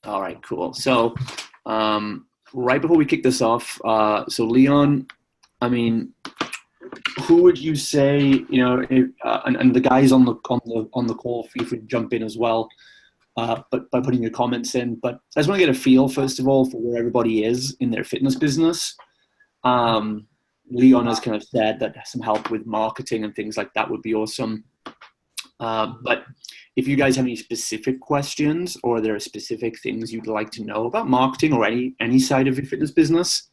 All right, cool. So, right before we kick this off, so Leon, I mean, who would you say, and the guys on the call, feel free to jump in as well, but by putting your comments in. But I just want to get a feel, first of all, for where everybody is in their fitness business. Leon has kind of said that some help with marketing and things like that would be awesome. But if you guys have any specific questions, or there are specific things you'd like to know about marketing or any side of your fitness business,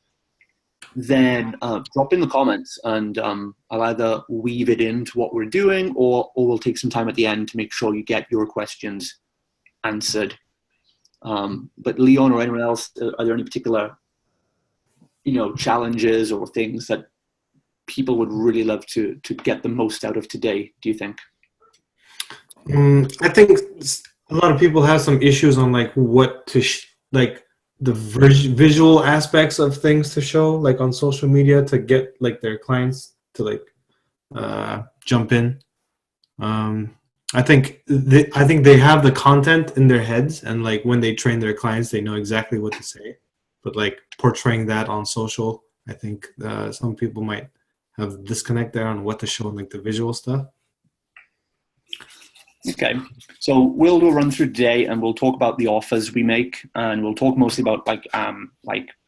then drop in the comments, and I'll either weave it into what we're doing, or we'll take some time at the end to make sure you get your questions answered. But Leon or anyone else, are there any particular challenges or things that people would really love to get the most out of today, do you think? I think a lot of people have some issues on like what to like the visual aspects of things to show like on social media to get like their clients to like jump in. I think they have the content in their heads, and like when they train their clients, they know exactly what to say. But like portraying that on social, I think some people might have disconnect there on what to show, like the visual stuff. Okay, so we'll do a run through today, and we'll talk about the offers we make, and we'll talk mostly about like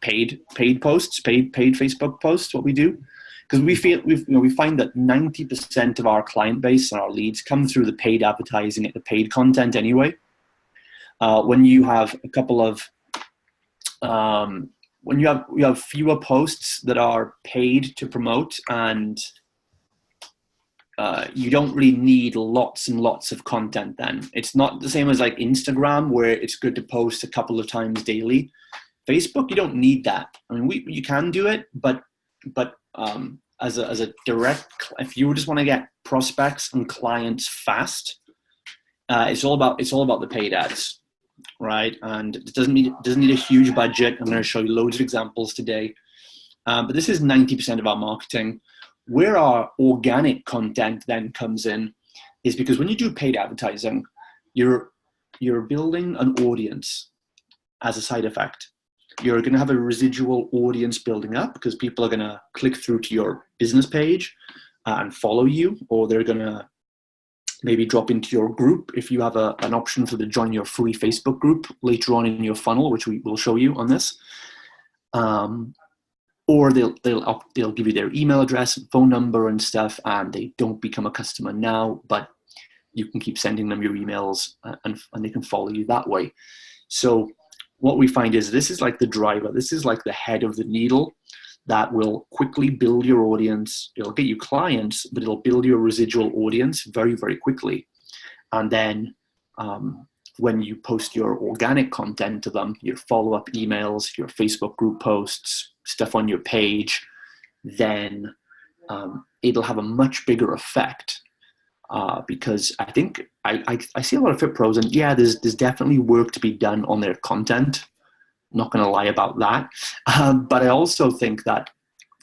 paid posts, paid Facebook posts, what we do, because we find that 90% of our client base and our leads come through the paid advertising, the paid content anyway. When you have a couple of when you have fewer posts that are paid to promote, and you don't really need lots and lots of content. Then it's not the same as like Instagram, where it's good to post a couple of times daily. Facebook, you don't need that. I mean, you can do it, but as a direct, if you just want to get prospects and clients fast, it's all about the paid ads, right? And it doesn't need a huge budget. I'm going to show you loads of examples today, but this is 90% of our marketing. Where our organic content then comes in is because when you do paid advertising, you're building an audience as a side effect. You're going to have a residual audience building up because people are going to click through to your business page and follow you, or they're going to maybe drop into your group if you have an option for to join your free Facebook group later on in your funnel, which we will show you on this. Or they'll give you their email address and phone number and stuff, and they don't become a customer now, but you can keep sending them your emails and they can follow you that way. So what we find is this is like the driver. This is like the head of the needle that will quickly build your audience. It'll get you clients, but it'll build your residual audience very, very quickly. And then when you post your organic content to them, your follow-up emails, your Facebook group posts, stuff on your page, then it'll have a much bigger effect because I think I see a lot of fit pros, and yeah, there's definitely work to be done on their content. Not going to lie about that, but I also think that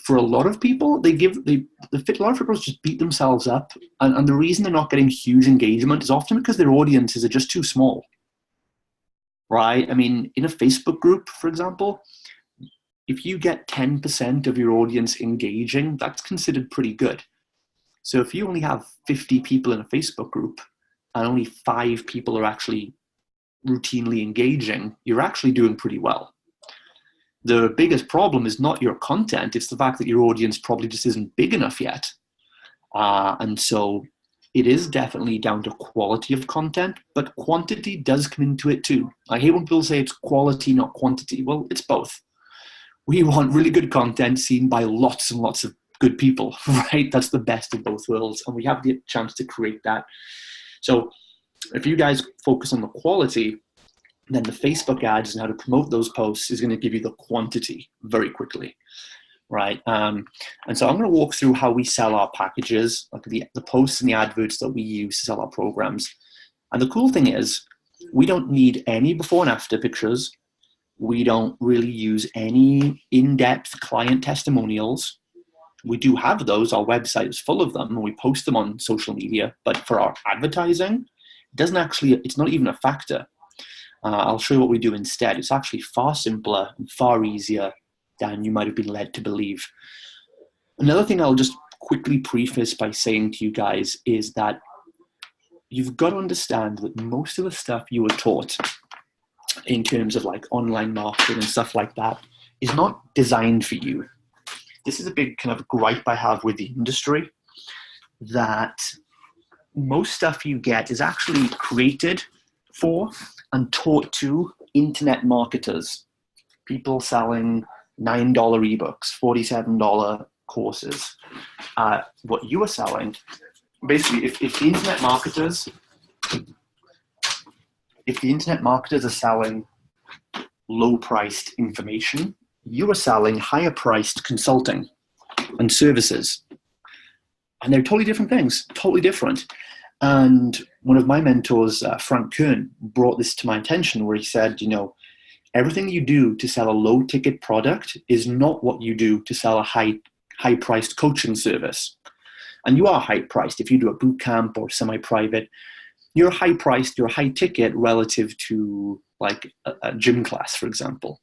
for a lot of people, a lot of fit pros just beat themselves up, and the reason they're not getting huge engagement is often because their audiences are just too small, right? I mean, in a Facebook group, for example, if you get 10% of your audience engaging, that's considered pretty good. So if you only have 50 people in a Facebook group and only 5 people are actually routinely engaging, you're actually doing pretty well. The biggest problem is not your content, it's the fact that your audience probably just isn't big enough yet. And so it is definitely down to quality of content, but quantity does come into it too. I hate when people say it's quality, not quantity. Well, it's both. We want really good content seen by lots and lots of good people, right? That's the best of both worlds, and we have the chance to create that. So if you guys focus on the quality, then the Facebook ads and how to promote those posts is going to give you the quantity very quickly, right? And so I'm going to walk through how we sell our packages, like the posts and the adverts that we use to sell our programs. And the cool thing is we don't need any before and after pictures. We don't really use any in-depth client testimonials. We do have those. Our website is full of them, and we post them on social media. But for our advertising, it's not even a factor. I'll show you what we do instead. It's actually far simpler and far easier than you might have been led to believe. Another thing I'll just quickly preface by saying to you guys is that you've got to understand that most of the stuff you were taught in terms of like online marketing and stuff like that is not designed for you. This is a big kind of gripe I have with the industry, that most stuff you get is actually created for and taught to internet marketers, people selling $9 ebooks, $47 courses. What you are selling, basically, if the internet marketers are selling low-priced information, you are selling higher-priced consulting and services. And they're totally different things, totally different. And one of my mentors, Frank Kern, brought this to my attention, where he said, you know, everything you do to sell a low-ticket product is not what you do to sell a high-priced coaching service. And you are high-priced. If you do a boot camp or semi-private, you're high-priced, you're high-ticket relative to like a gym class, for example.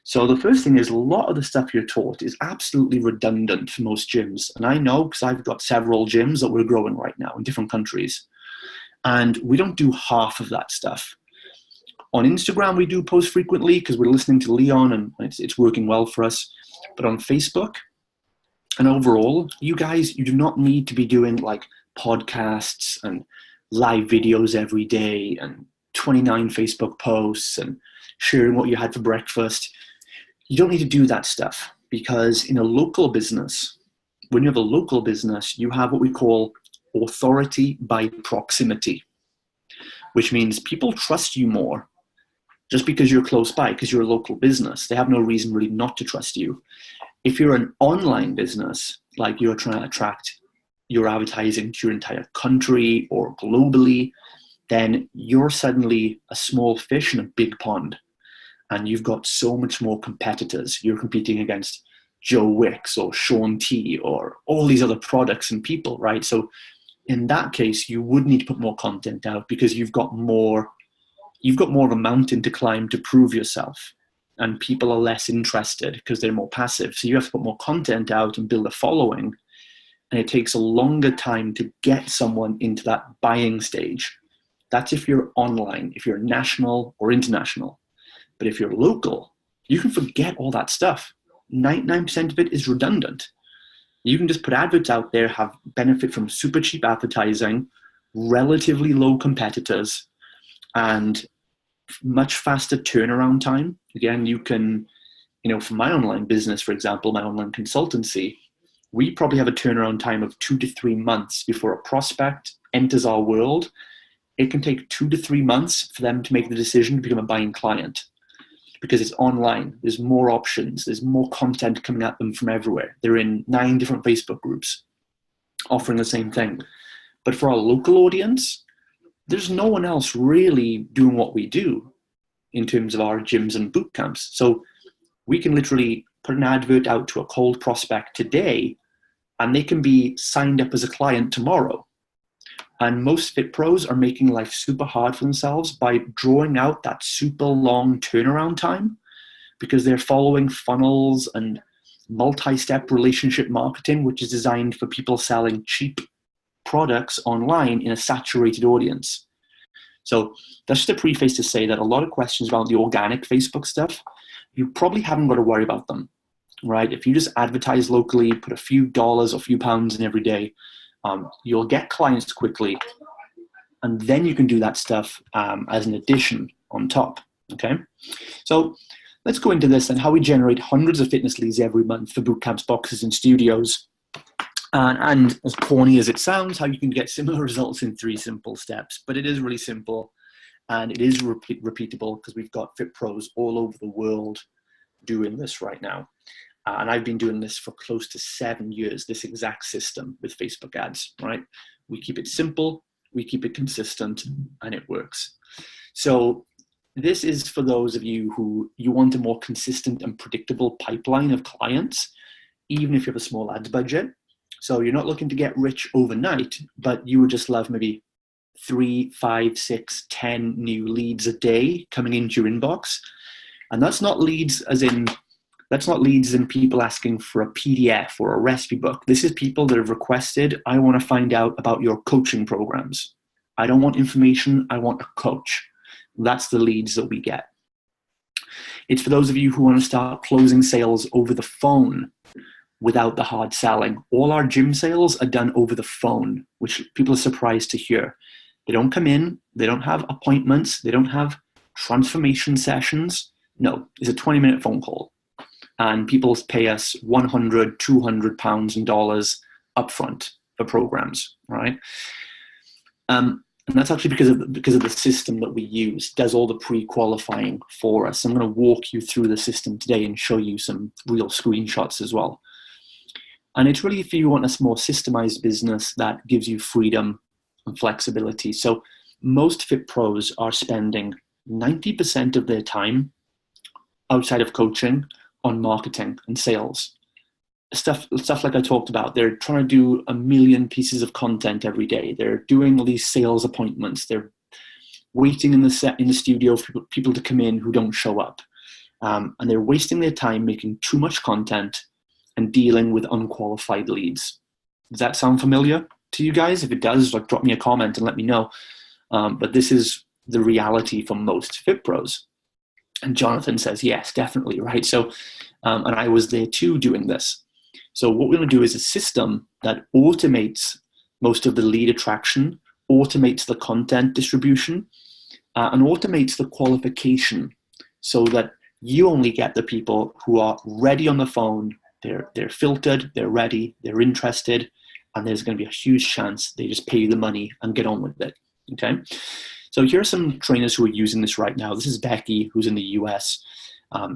So the first thing is, a lot of the stuff you're taught is absolutely redundant for most gyms. And I know, because I've got several gyms that we're growing right now in different countries. And we don't do half of that stuff. On Instagram, we do post frequently because we're listening to Leon and it's working well for us. But on Facebook and overall, you guys, you do not need to be doing like podcasts and live videos every day and 29 Facebook posts and sharing what you had for breakfast. You don't need to do that stuff, because in a local business, when you have a local business, you have what we call authority by proximity, which means people trust you more just because you're close by, because you're a local business. They have no reason really not to trust you. If you're an online business, like you're trying to attract your advertising to your entire country or globally, then you're suddenly a small fish in a big pond. And you've got so much more competitors. You're competing against Joe Wicks or Sean T or all these other products and people, right? So in that case, you would need to put more content out, because you've got more of a mountain to climb to prove yourself. And people are less interested because they're more passive. So you have to put more content out and build a following. And it takes a longer time to get someone into that buying stage. That's if you're online, if you're national or international. But if you're local, you can forget all that stuff. 99% of it is redundant. You can just put adverts out there, have benefit from super cheap advertising, relatively low competitors, and much faster turnaround time. Again, you can, for my online business, for example, my online consultancy, we probably have a turnaround time of 2 to 3 months before a prospect enters our world. It can take 2 to 3 months for them to make the decision to become a buying client, because it's online. There's more options. There's more content coming at them from everywhere. They're in 9 different Facebook groups offering the same thing. But for our local audience, there's no one else really doing what we do in terms of our gyms and boot camps. So we can literally put an advert out to a cold prospect today, and they can be signed up as a client tomorrow. And most fit pros are making life super hard for themselves by drawing out that super long turnaround time, because they're following funnels and multi-step relationship marketing, which is designed for people selling cheap products online in a saturated audience. So that's just a preface to say that a lot of questions about the organic Facebook stuff, you probably haven't got to worry about them, right? If you just advertise locally, put a few dollars or a few pounds in every day, you'll get clients quickly, and then you can do that stuff as an addition on top, okay? So let's go into this and how we generate hundreds of fitness leads every month for boot camps, boxes, and studios. And as corny as it sounds, how you can get similar results in 3 simple steps. But it is really simple, and it is repeatable, because we've got fit pros all over the world doing this right now. And I've been doing this for close to 7 years, this exact system with Facebook ads, right? We keep it simple, we keep it consistent, and it works. So this is for those of you who you want a more consistent and predictable pipeline of clients, even if you have a small ads budget. So you're not looking to get rich overnight, but you would just love maybe 3, 5, 6, 10 new leads a day coming into your inbox. And that's not leads as in people asking for a PDF or a recipe book. This is people that have requested, I want to find out about your coaching programs. I don't want information, I want a coach. That's the leads that we get. It's for those of you who want to start closing sales over the phone without the hard selling. All our gym sales are done over the phone, which people are surprised to hear. They don't come in, they don't have appointments, they don't have transformation sessions. No, it's a 20-minute phone call. And people pay us £100, £200 and dollars upfront for programs, right? And that's actually because of the system that we use. It does all the pre-qualifying for us. I'm going to walk you through the system today and show you some real screenshots as well. And it's really if you want a more systemized business that gives you freedom and flexibility. So most Fit Pros are spending 90% of their time outside of coaching on marketing and sales. Stuff like I talked about. They're trying to do a million pieces of content every day. They're doing all these sales appointments. They're waiting in the studio for people to come in who don't show up. And they're wasting their time making too much content and dealing with unqualified leads. Does that sound familiar to you guys? If it does, like, drop me a comment and let me know. But this is the reality for most Fit Pros. And Jonathan says, yes, definitely, right? So, and I was there too doing this. So what we're going to do is a system that automates most of the lead attraction, automates the content distribution, and automates the qualification so that you only get the people who are ready on the phone. They're filtered, they're ready, they're interested, and there's going to be a huge chance they just pay you the money and get on with it, okay? So here are some trainers who are using this right now. This is Becky, who's in the US.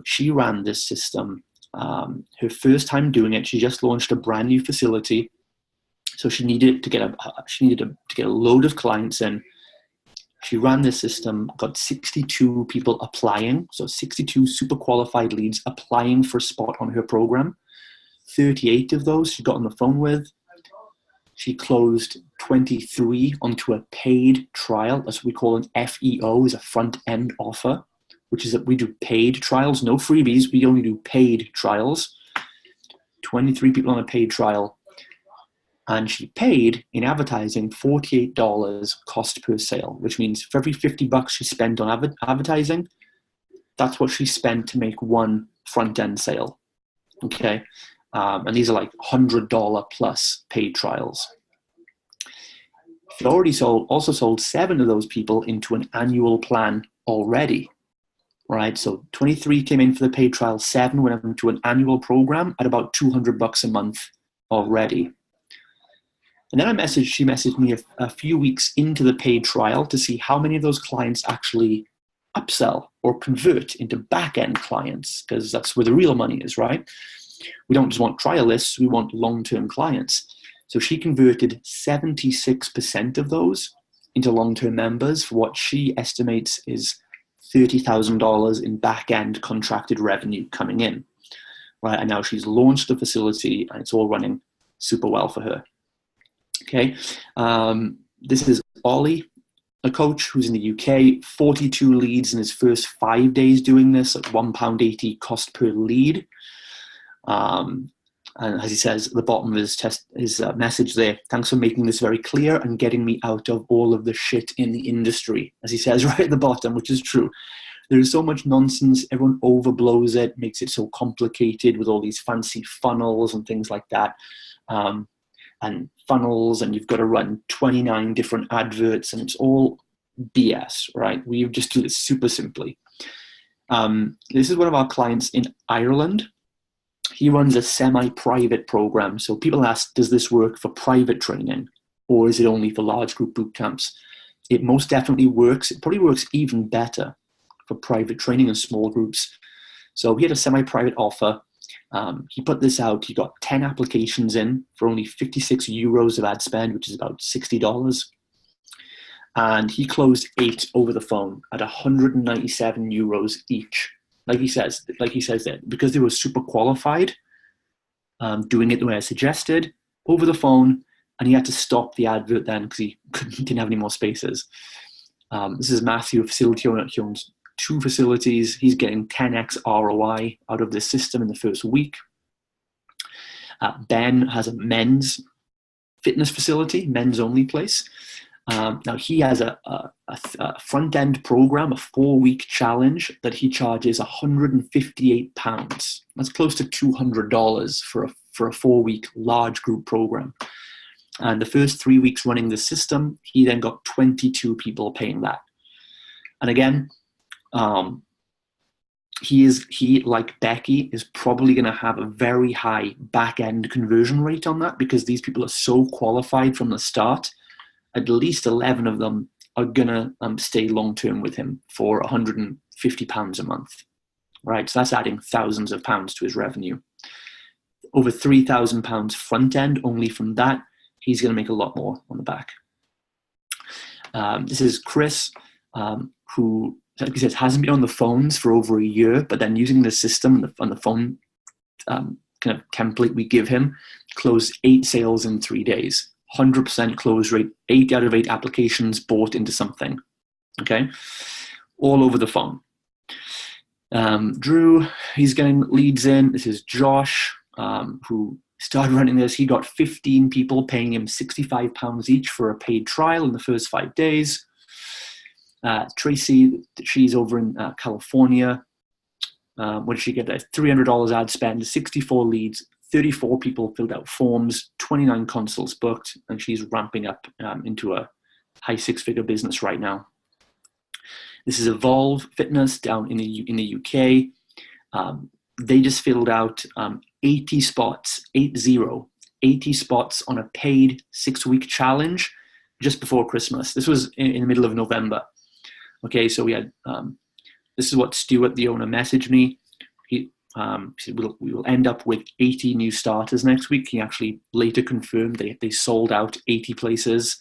She ran this system. Her first time doing it, she just launched a brand new facility. So she needed to get a load of clients in. She ran this system, got 62 people applying. So 62 super qualified leads applying for a spot on her program. 38 of those she got on the phone with. She closed 23 onto a paid trial. That's what we call an FEO, is a front end offer, which is that we do paid trials, no freebies. We only do paid trials. 23 people on a paid trial. And she paid in advertising $48 cost per sale, which means for every $50 she spent on advertising, that's what she spent to make one front end sale. Okay. And these are like $100 plus paid trials. She already also sold 7 of those people into an annual plan already, right? So 23 came in for the paid trial, 7 went into an annual program at about $200 a month already. And then she messaged me a few weeks into the paid trial to see how many of those clients actually upsell or convert into back-end clients, because that's where the real money is, right? We don't just want trialists, we want long-term clients. So she converted 76% of those into long-term members for what she estimates is $30,000 in back-end contracted revenue coming in. Right, and now she's launched the facility and it's all running super well for her. Okay, this is Ollie, a coach who's in the UK, 42 leads in his first 5 days doing this at £1.80 cost per lead. And as he says at the bottom of his message there, thanks for making this very clear and getting me out of all of the shit in the industry, as he says right at the bottom, which is true. There is so much nonsense. Everyone overblows it, makes it so complicated with all these fancy funnels and things like that. And funnels, and you've got to run 29 different adverts, and it's all BS, right? We just do this super simply. This is one of our clients in Ireland. He runs a semi-private program. So people ask, does this work for private training, or is it only for large group boot camps? It most definitely works. It probably works even better for private training and small groups. So he had a semi-private offer. He put this out. He got 10 applications in for only 56 euros of ad spend, which is about $60. And he closed 8 over the phone at 197 euros each. Like he says there, because they were super qualified, doing it the way I suggested, over the phone, and he had to stop the advert then because he didn't have any more spaces. This is Matthew, a facility owner. He owns 2 facilities. He's getting 10x ROI out of this system in the first week. Ben has a men's fitness facility, men's only place. Now he has a front-end program, a 4-week challenge that he charges £158. That's close to $200 for a 4-week large group program. And the first 3 weeks running the system, he then got 22 people paying that. And again, he like Becky is probably going to have a very high back-end conversion rate on that, because these people are so qualified from the start. At least 11 of them are going to stay long-term with him for £150 a month, right? So that's adding thousands of pounds to his revenue. Over £3,000 front end only from that. He's going to make a lot more on the back. This is Chris, who, like he says, hasn't been on the phones for over a year, but then using the system on the phone kind of template we give him, closed 8 sales in 3 days. 100% close rate, 8 out of 8 applications bought into something, okay? All over the phone. Drew, he's getting leads in. This is Josh, who started running this. He got 15 people paying him £65 each for a paid trial in the first 5 days. Tracy, she's over in California. What did she get there? $300 ad spend, 64 leads, 34 people filled out forms, 29 consults booked, and she's ramping up into a high 6-figure business right now. This is Evolve Fitness down in the UK. They just filled out 80 spots, 80 spots on a paid 6-week challenge just before Christmas. This was in the middle of November. Okay, so we had, this is what Stuart, the owner, messaged me. He said, we will end up with 80 new starters next week. He actually later confirmed they sold out 80 places,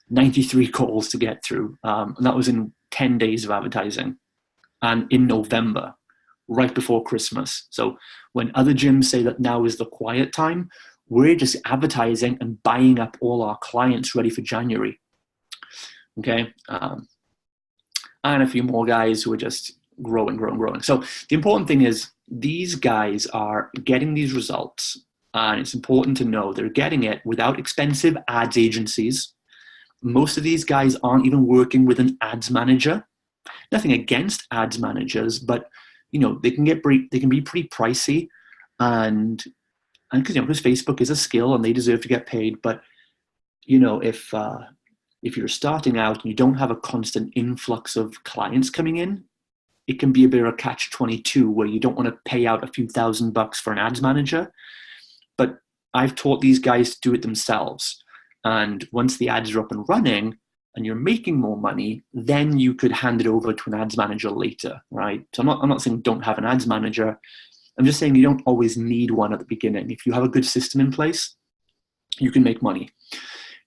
93 calls to get through. And that was in 10 days of advertising. And in November, right before Christmas. So when other gyms say that now is the quiet time, we're just advertising and buying up all our clients ready for January. Okay. And a few more guys who are just growing. So the important thing is these guys are getting these results, and it's important to know they're getting it without expensive ads agencies. Most of these guys aren't even working with an ads manager. Nothing against ads managers, but you know they can be pretty pricey, and because Facebook is a skill and they deserve to get paid. But you know if you're starting out and you don't have a constant influx of clients coming in, it can be a bit of a catch-22 where you don't want to pay out a few $1,000 for an ads manager. But I've taught these guys to do it themselves. And once the ads are up and running and you're making more money, then you could hand it over to an ads manager later, right? So I'm not saying don't have an ads manager. I'm just saying you don't always need one at the beginning. If you have a good system in place, you can make money.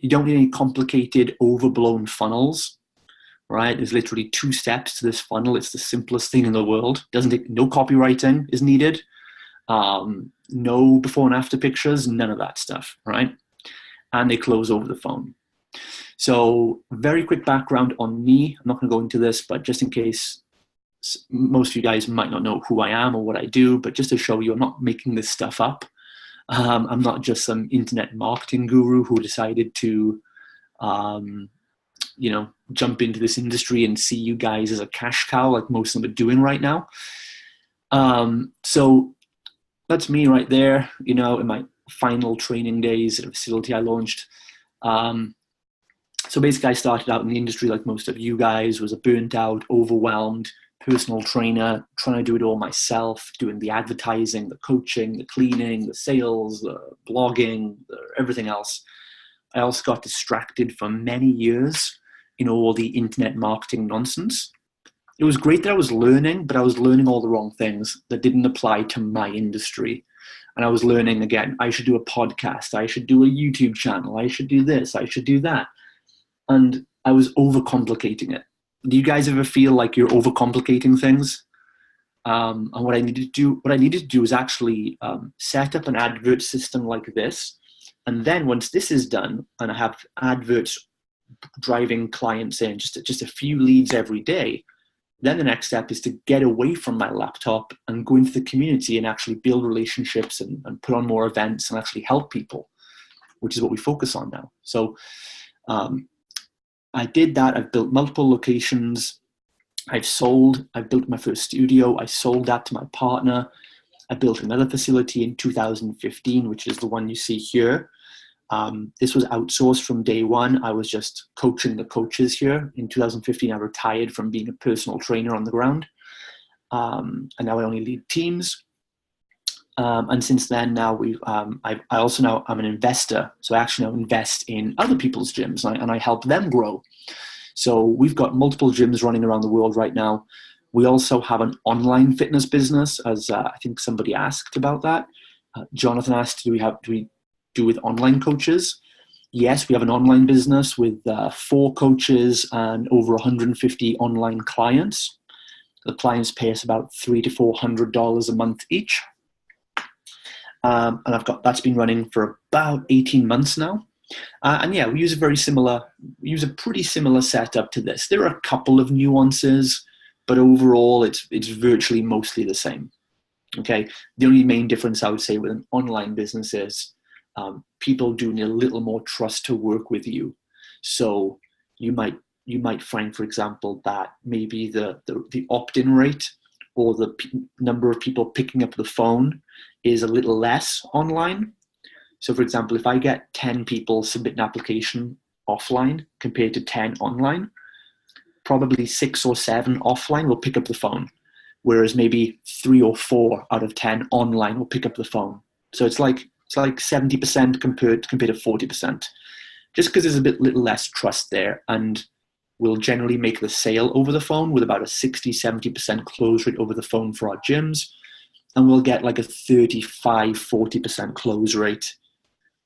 You don't need any complicated, overblown funnels, right? There's literally 2 steps to this funnel. It's the simplest thing in the world. No copywriting is needed. No before and after pictures, none of that stuff, right? And they close over the phone. So very quick background on me. I'm not going to go into this, but just in case most of you guys might not know who I am or what I do, but just to show you, I'm not making this stuff up. I'm not just some internet marketing guru who decided to, jump into this industry and see you guys as a cash cow like most of them are doing right now. So that's me right there, in my final training days at a facility I launched. So basically I started out in the industry like most of you guys, was a burnt out, overwhelmed personal trainer, trying to do it all myself, doing the advertising, the coaching, the cleaning, the sales, the blogging, everything else. I also got distracted for many years in all the internet marketing nonsense. It was great that I was learning, but I was learning all the wrong things that didn't apply to my industry. And I was learning, again, I should do a podcast, I should do a YouTube channel, I should do this, I should do that. And I was overcomplicating it. Do you guys ever feel like you're overcomplicating things? And what I needed to do is actually set up an advert system like this And then once this is done, and I have adverts driving clients in, just a few leads every day, then the next step is to get away from my laptop and go into the community and actually build relationships and put on more events and actually help people, which is what we focus on now. So I did that. I've built multiple locations. I've built my first studio. I sold that to my partner. I built another facility in 2015, which is the one you see here. This was outsourced from day one. I was just coaching the coaches here. In 2015, I retired from being a personal trainer on the ground. And now I only lead teams. And since then, now I'm an investor. So I actually now invest in other people's gyms and I help them grow. So we've got multiple gyms running around the world right now. We also have an online fitness business, as I think somebody asked about that. Jonathan asked, do we do with online coaches? Yes, we have an online business with 4 coaches and over 150 online clients. The clients pay us about $300 to $400 a month each. And that's been running for about 18 months now. And yeah, we use a pretty similar setup to this. There are a couple of nuances, but overall it's virtually mostly the same. Okay. The only main difference I would say with an online business is people do need a little more trust to work with you. So you might find, for example, that maybe the opt-in rate or the number of people picking up the phone is a little less online. So for example, if I get 10 people submit an application offline compared to 10 online, probably 6 or 7 offline will pick up the phone, whereas maybe 3 or 4 out of 10 online will pick up the phone. So it's like 70% compared to 40%, just because there's a little less trust there, and we'll generally make the sale over the phone with about a 60-70% close rate over the phone for our gyms, and we'll get like a 35-40% close rate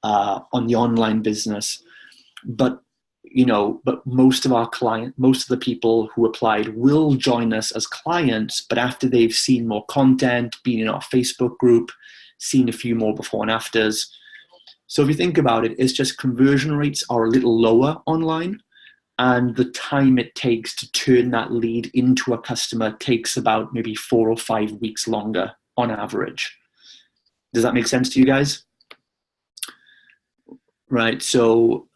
on the online business. But most of the people who applied will join us as clients, but after they've seen more content, been in our Facebook group, seen a few more before and afters. So if you think about it, it's just conversion rates are a little lower online, and the time it takes to turn that lead into a customer takes about maybe 4 or 5 weeks longer on average. Does that make sense to you guys? Right, so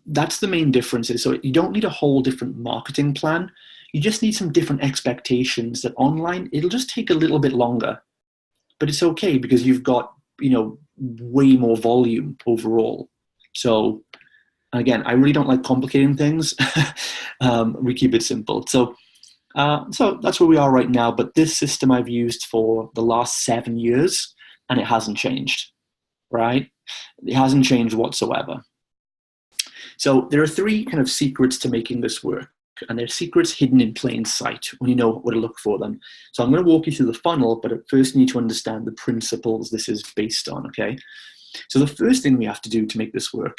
that's the main difference. So you don't need a whole different marketing plan. You just need some different expectations that online, it'll just take a little bit longer. But it's okay because you've got, way more volume overall. So again, I really don't like complicating things. We keep it simple. So that's where we are right now. But this system I've used for the last 7 years, and it hasn't changed, right? It hasn't changed whatsoever. So there are 3 kind of secrets to making this work. And they're secrets hidden in plain sight when you know where to look for them. So I'm going to walk you through the funnel, but at first you need to understand the principles this is based on, okay? So the first thing we have to do to make this work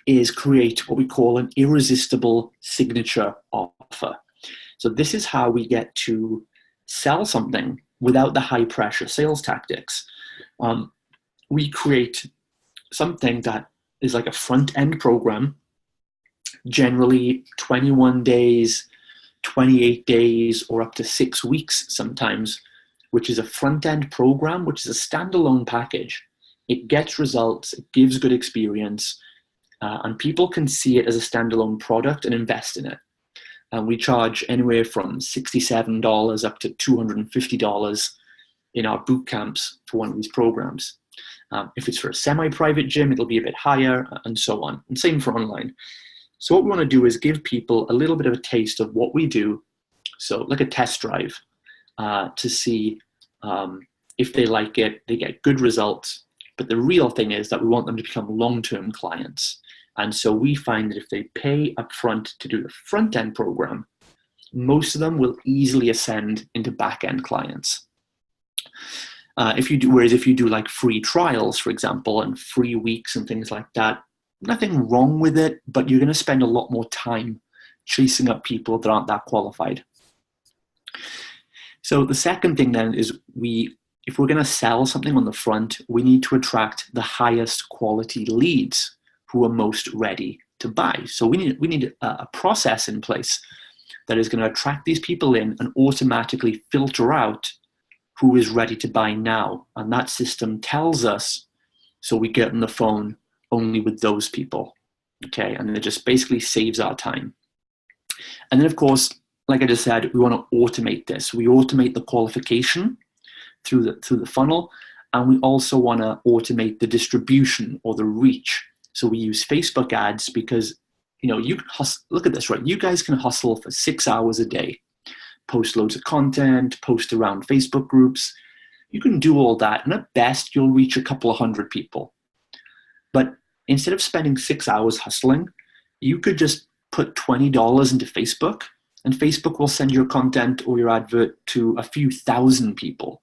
is create what we call an irresistible signature offer. So this is how we get to sell something without the high pressure sales tactics. We create something that is like a front end program, generally 21 days, 28 days, or up to 6 weeks sometimes, which is a front-end program, which is a standalone package. It gets results, it gives good experience, and people can see it as a standalone product and invest in it. And we charge anywhere from $67 up to $250 in our boot camps for one of these programs. If it's for a semi-private gym, it'll be a bit higher, and so on. And same for online. So what we want to do is give people a little bit of a taste of what we do, so like a test drive, to see if they like it, they get good results. But the real thing is that we want them to become long-term clients. And so we find that if they pay upfront to do the front-end program, most of them will easily ascend into back-end clients. Whereas if you do like free trials, for example, and free weeks and things like that, nothing wrong with it, but you're going to spend a lot more time chasing up people that aren't that qualified. So the second thing then is we if we're going to sell something on the front, we need to attract the highest quality leads who are most ready to buy. So we need a process in place that is going to attract these people in and automatically filter out who is ready to buy now. And that system tells us, so we get on the phone only with those people. Okay, and it just basically saves our time. And then, of course, like I just said, we want to automate this. We automate the qualification through the funnel, and we also want to automate the distribution or the reach. So we use Facebook ads because, you can look at this, right? You guys can hustle for 6 hours a day, post loads of content, post around Facebook groups. You can do all that, and at best, you'll reach a couple of hundred people. But instead of spending 6 hours hustling, you could just put $20 into Facebook, and Facebook will send your content or your advert to a few thousand people.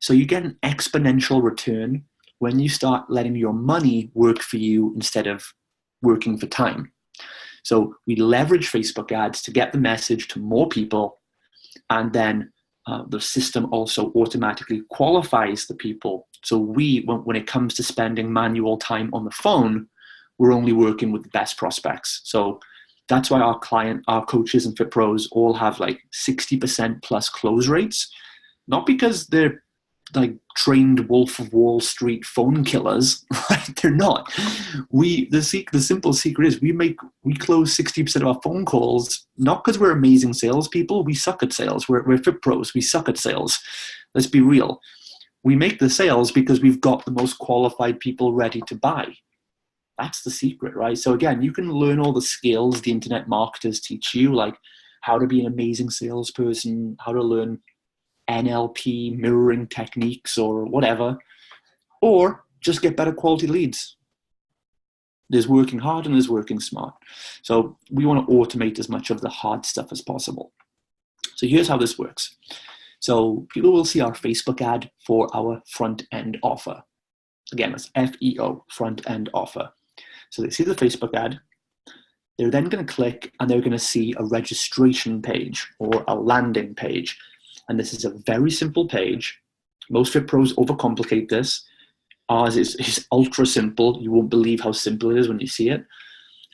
So you get an exponential return when you start letting your money work for you instead of working for time. So we leverage Facebook ads to get the message to more people, and then the system also automatically qualifies the people. So when it comes to spending manual time on the phone, we're only working with the best prospects. So that's why our coaches and fit pros all have like 60% plus close rates, not because they're like trained Wolf of Wall Street phone killers. They're not. The simple secret is we close 60% of our phone calls not because we're amazing salespeople. We suck at sales. We're fit pros. We suck at sales. Let's be real. We make the sales because we've got the most qualified people ready to buy. That's the secret, right? So again, you can learn all the skills the internet marketers teach you, like how to be an amazing salesperson, how to learn NLP, mirroring techniques, or whatever, or just get better quality leads. There's working hard and there's working smart. So we want to automate as much of the hard stuff as possible. So here's how this works. So people will see our Facebook ad for our front end offer. Again, that's FEO, front end offer. So they see the Facebook ad. They're then going to click and they're going to see a registration page or a landing page. And this is a very simple page. Most fit pros overcomplicate this. Ours is ultra simple. You won't believe how simple it is when you see it.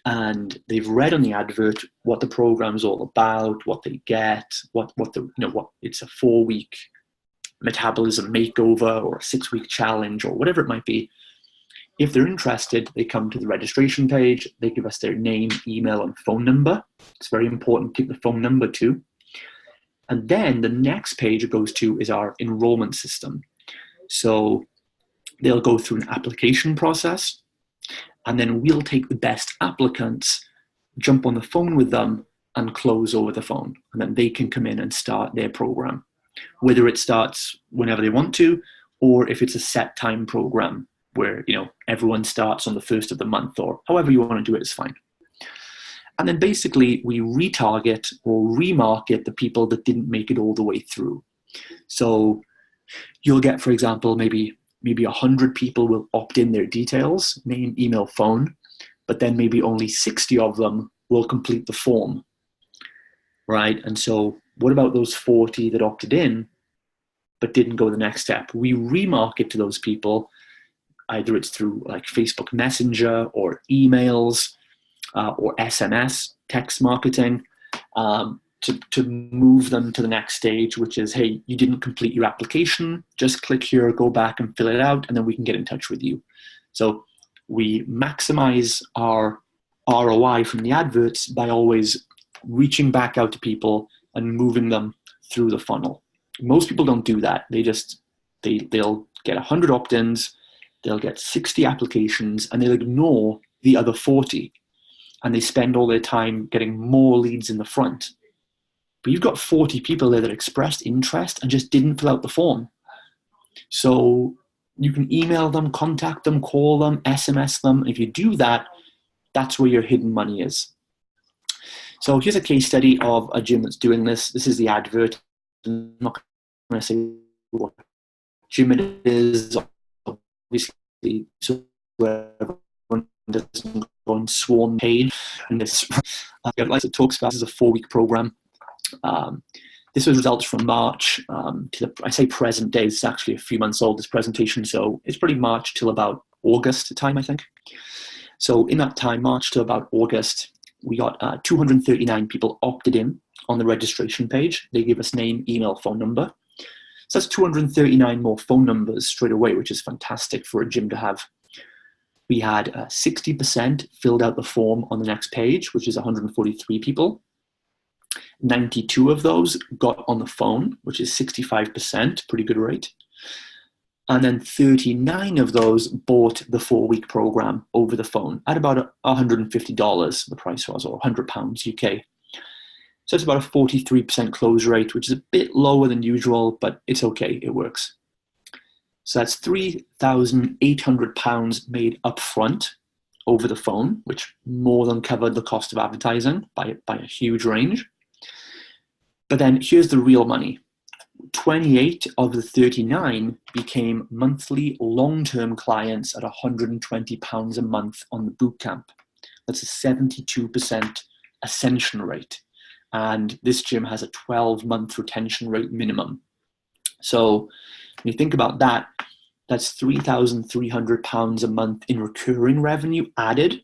And they've read on the advert what the program's all about, what they get, what it's a 4-week metabolism makeover or a 6-week challenge or whatever it might be. If they're interested, they come to the registration page. They give us their name, email, and phone number. It's very important to keep the phone number too. And then the next page it goes to is our enrollment system. So they'll go through an application process, and then we'll take the best applicants, jump on the phone with them, and close over the phone. And then they can come in and start their program, whether it starts whenever they want to, or if it's a set time program where everyone starts on the first of the month, or however you want to do it is fine. And then basically we retarget or remarket the people that didn't make it all the way through. So you'll get, for example, maybe 100 people will opt in their details, name, email, phone, but then maybe only 60 of them will complete the form, right? And so what about those 40 that opted in but didn't go the next step? We remarket to those people. Either it's through like Facebook Messenger or emails or SMS, text marketing, to move them to the next stage, which is, hey, you didn't complete your application, just click here, go back and fill it out, and then we can get in touch with you. So we maximize our ROI from the adverts by always reaching back out to people and moving them through the funnel. Most people don't do that. They'll get 100 opt-ins, they'll get 60 applications, and they'll ignore the other 40. And they spend all their time getting more leads in the front. But you've got 40 people there that expressed interest and just didn't fill out the form. So you can email them, contact them, call them, SMS them. If you do that, that's where your hidden money is. So here's a case study of a gym that's doing this. This is the advert. I'm not going to say what gym it is, obviously, so everyone doesn't go on sworn page. And this, like it talks about, this is a 4-week program. This was results from March to I say present day. It's actually a few months old, this presentation. So it's pretty March till about August time, I think. So in that time, March to about August, we got 239 people opted in on the registration page. They gave us name, email, phone number. So that's 239 more phone numbers straight away, which is fantastic for a gym to have. We had 60% filled out the form on the next page, which is 143 people. 92 of those got on the phone, which is 65%, pretty good rate. And then 39 of those bought the 4-week program over the phone at about $150, the price was, or £100 UK. So it's about a 43% close rate, which is a bit lower than usual, but it's okay, it works. So that's £3,800 made up front over the phone, which more than covered the cost of advertising by a huge range. But then here's the real money. 28 of the 39 became monthly long-term clients at £120 a month on the bootcamp. That's a 72% ascension rate. And this gym has a 12-month retention rate minimum. So when you think about that, that's £3,300 a month in recurring revenue added.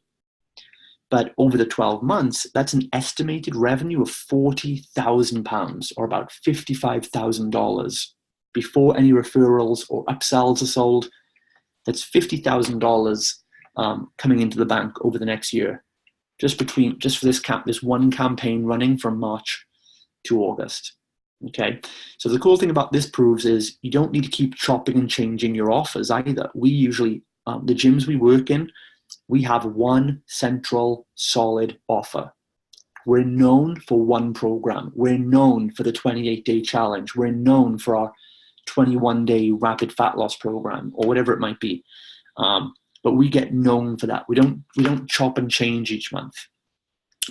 But over the 12 months, that's an estimated revenue of £40,000 or about $55,000 before any referrals or upsells are sold. That's $50,000 coming into the bank over the next year, just for this one campaign running from March to August. Okay, so the cool thing about this proves is you don't need to keep chopping and changing your offers either. We usually, the gyms we work in, we have one central solid offer. We're known for one program. We're known for the 28-day challenge. We're known for our 21-day rapid fat loss program or whatever it might be. But we get known for that. We don't chop and change each month,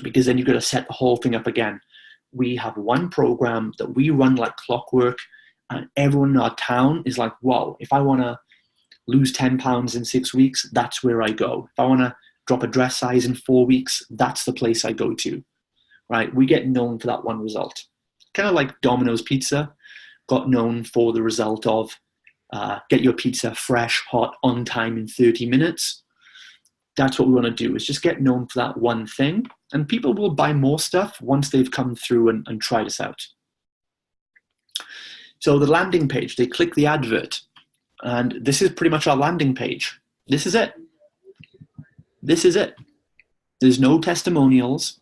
because then you've got to set the whole thing up again. We have one program that we run like clockwork, and everyone in our town is like, whoa, if I want to lose 10 pounds in 6 weeks, that's where I go. If I want to drop a dress size in 4 weeks, that's the place I go to, right? We get known for that one result. Kind of like Domino's Pizza got known for the result of get your pizza fresh, hot, on time in 30 minutes. That's what we want to do, is just get known for that one thing. And people will buy more stuff once they've come through and tried us out. So the landing page, they click the advert. And this is pretty much our landing page. This is it. This is it. There's no testimonials,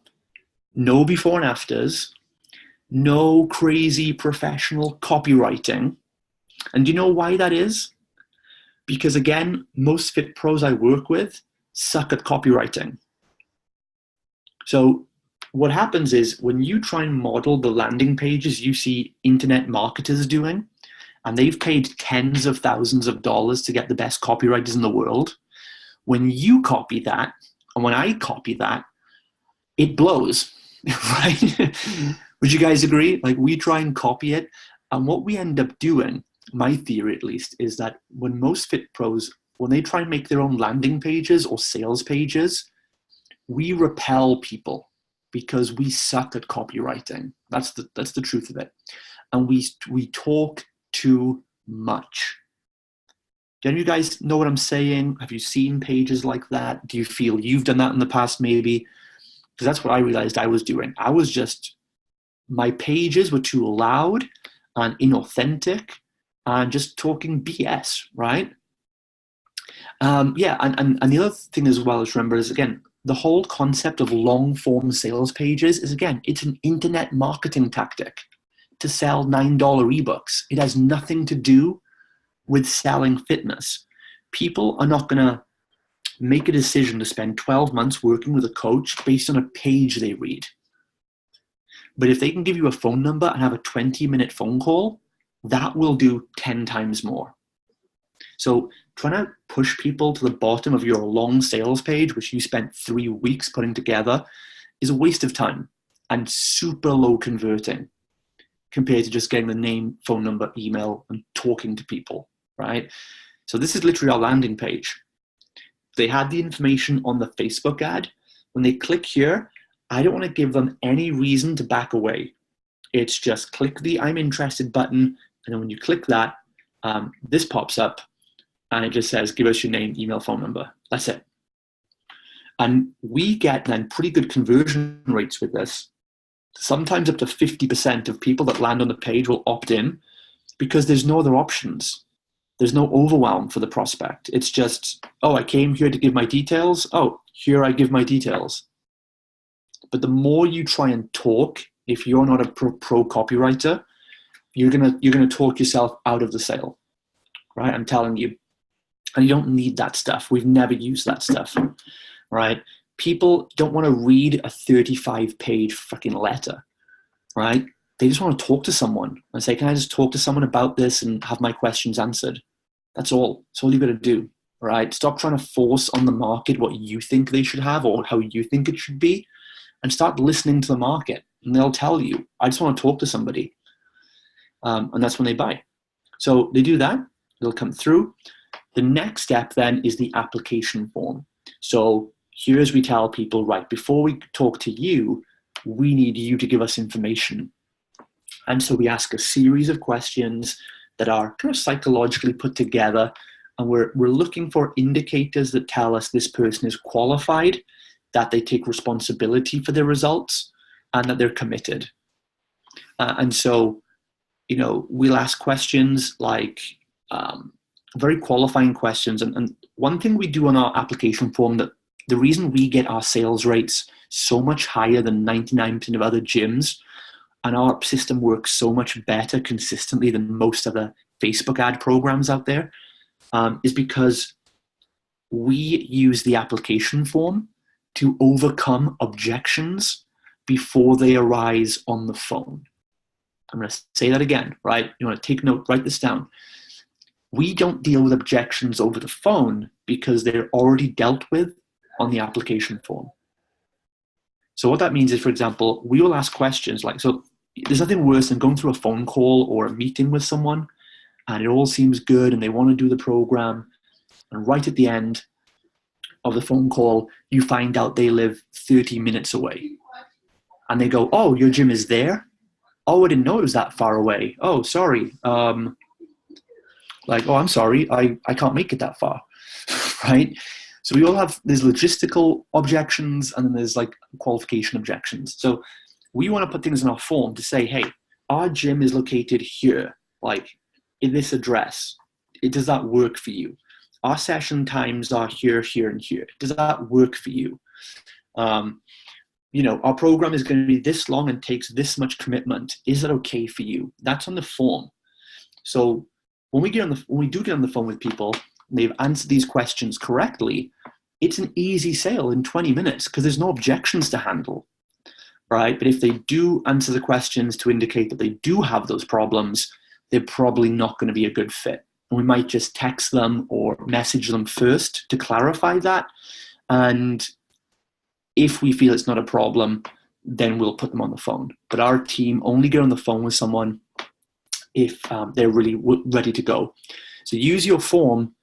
no before and afters, no crazy professional copywriting. And do you know why that is? Because again, most fit pros I work with suck at copywriting. So what happens is when you try and model the landing pages you see internet marketers doing, and they've paid tens of thousands of dollars to get the best copywriters in the world, when you copy that, and when I copy that, it blows, right? Would you guys agree? Like, we try and copy it, and what we end up doing, my theory at least, is that when most fit pros, when they try and make their own landing pages or sales pages, we repel people because we suck at copywriting. That's the truth of it. And we talk too much. Do any of you guys know what I'm saying? Have you seen pages like that? Do you feel you've done that in the past maybe? Because that's what I realized I was doing. My pages were too loud and inauthentic and just talking BS, right? And the other thing as well is, remember, is again, the whole concept of long form sales pages is, again, it's an internet marketing tactic to sell $9 ebooks. It has nothing to do with selling fitness. People are not going to make a decision to spend 12 months working with a coach based on a page they read. But if they can give you a phone number and have a 20-minute phone call, that will do 10 times more. So trying to push people to the bottom of your long sales page, which you spent 3 weeks putting together, is a waste of time and super low converting compared to just getting the name, phone number, email, and talking to people, right? So this is literally our landing page. They had the information on the Facebook ad. When they click here, I don't want to give them any reason to back away. It's just click the I'm interested button, and then when you click that, this pops up, and it just says, give us your name, email, phone number. That's it. And we get then pretty good conversion rates with this. Sometimes up to 50% of people that land on the page will opt in because there's no other options. There's no overwhelm for the prospect. It's just, oh, I came here to give my details. Oh, here I give my details. But the more you try and talk, if you're not a pro copywriter, you're gonna talk yourself out of the sale, right? I'm telling you. And you don't need that stuff. We've never used that stuff, right? People don't want to read a 35-page fucking letter, right? They just want to talk to someone and say, can I just talk to someone about this and have my questions answered? That's all. That's all you got to do, right? Stop trying to force on the market what you think they should have or how you think it should be, and start listening to the market. And they'll tell you, I just want to talk to somebody. And that's when they buy. So they do that. They'll come through. The next step then is the application form. So here's we tell people, right, before we talk to you, we need you to give us information. And so we ask a series of questions that are kind of psychologically put together. And we're looking for indicators that tell us this person is qualified, that they take responsibility for their results, and that they're committed. And so, you know, we'll ask questions like very qualifying questions. And one thing we do on our application form, that the reason we get our sales rates so much higher than 99% of other gyms, and our system works so much better consistently than most other Facebook ad programs out there, is because we use the application form to overcome objections before they arise on the phone. I'm going to say that again, right? You want to take note, write this down. We don't deal with objections over the phone because they're already dealt with on the application form. So what that means is, for example, we will ask questions like, so there's nothing worse than going through a phone call or a meeting with someone and it all seems good and they want to do the program, and right at the end of the phone call, you find out they live 30 minutes away. And they go, oh, your gym is there? Oh, I didn't know it was that far away. Oh, sorry. Like, oh, I'm sorry, I can't make it that far, right? So we all have, there's logistical objections and then there's like qualification objections. So we want to put things in our form to say, hey, our gym is located here, like in this address. Does that work for you? Our session times are here, here, and here. Does that work for you? You know, our program is going to be this long and takes this much commitment. Is that okay for you? That's on the form. So when we do get on the phone with people, they've answered these questions correctly, it's an easy sale in 20 minutes because there's no objections to handle, right? But if they do answer the questions to indicate that they do have those problems, they're probably not going to be a good fit. And we might just text them or message them first to clarify that. And if we feel it's not a problem, then we'll put them on the phone. But our team only get on the phone with someone if they're really ready to go. So use your form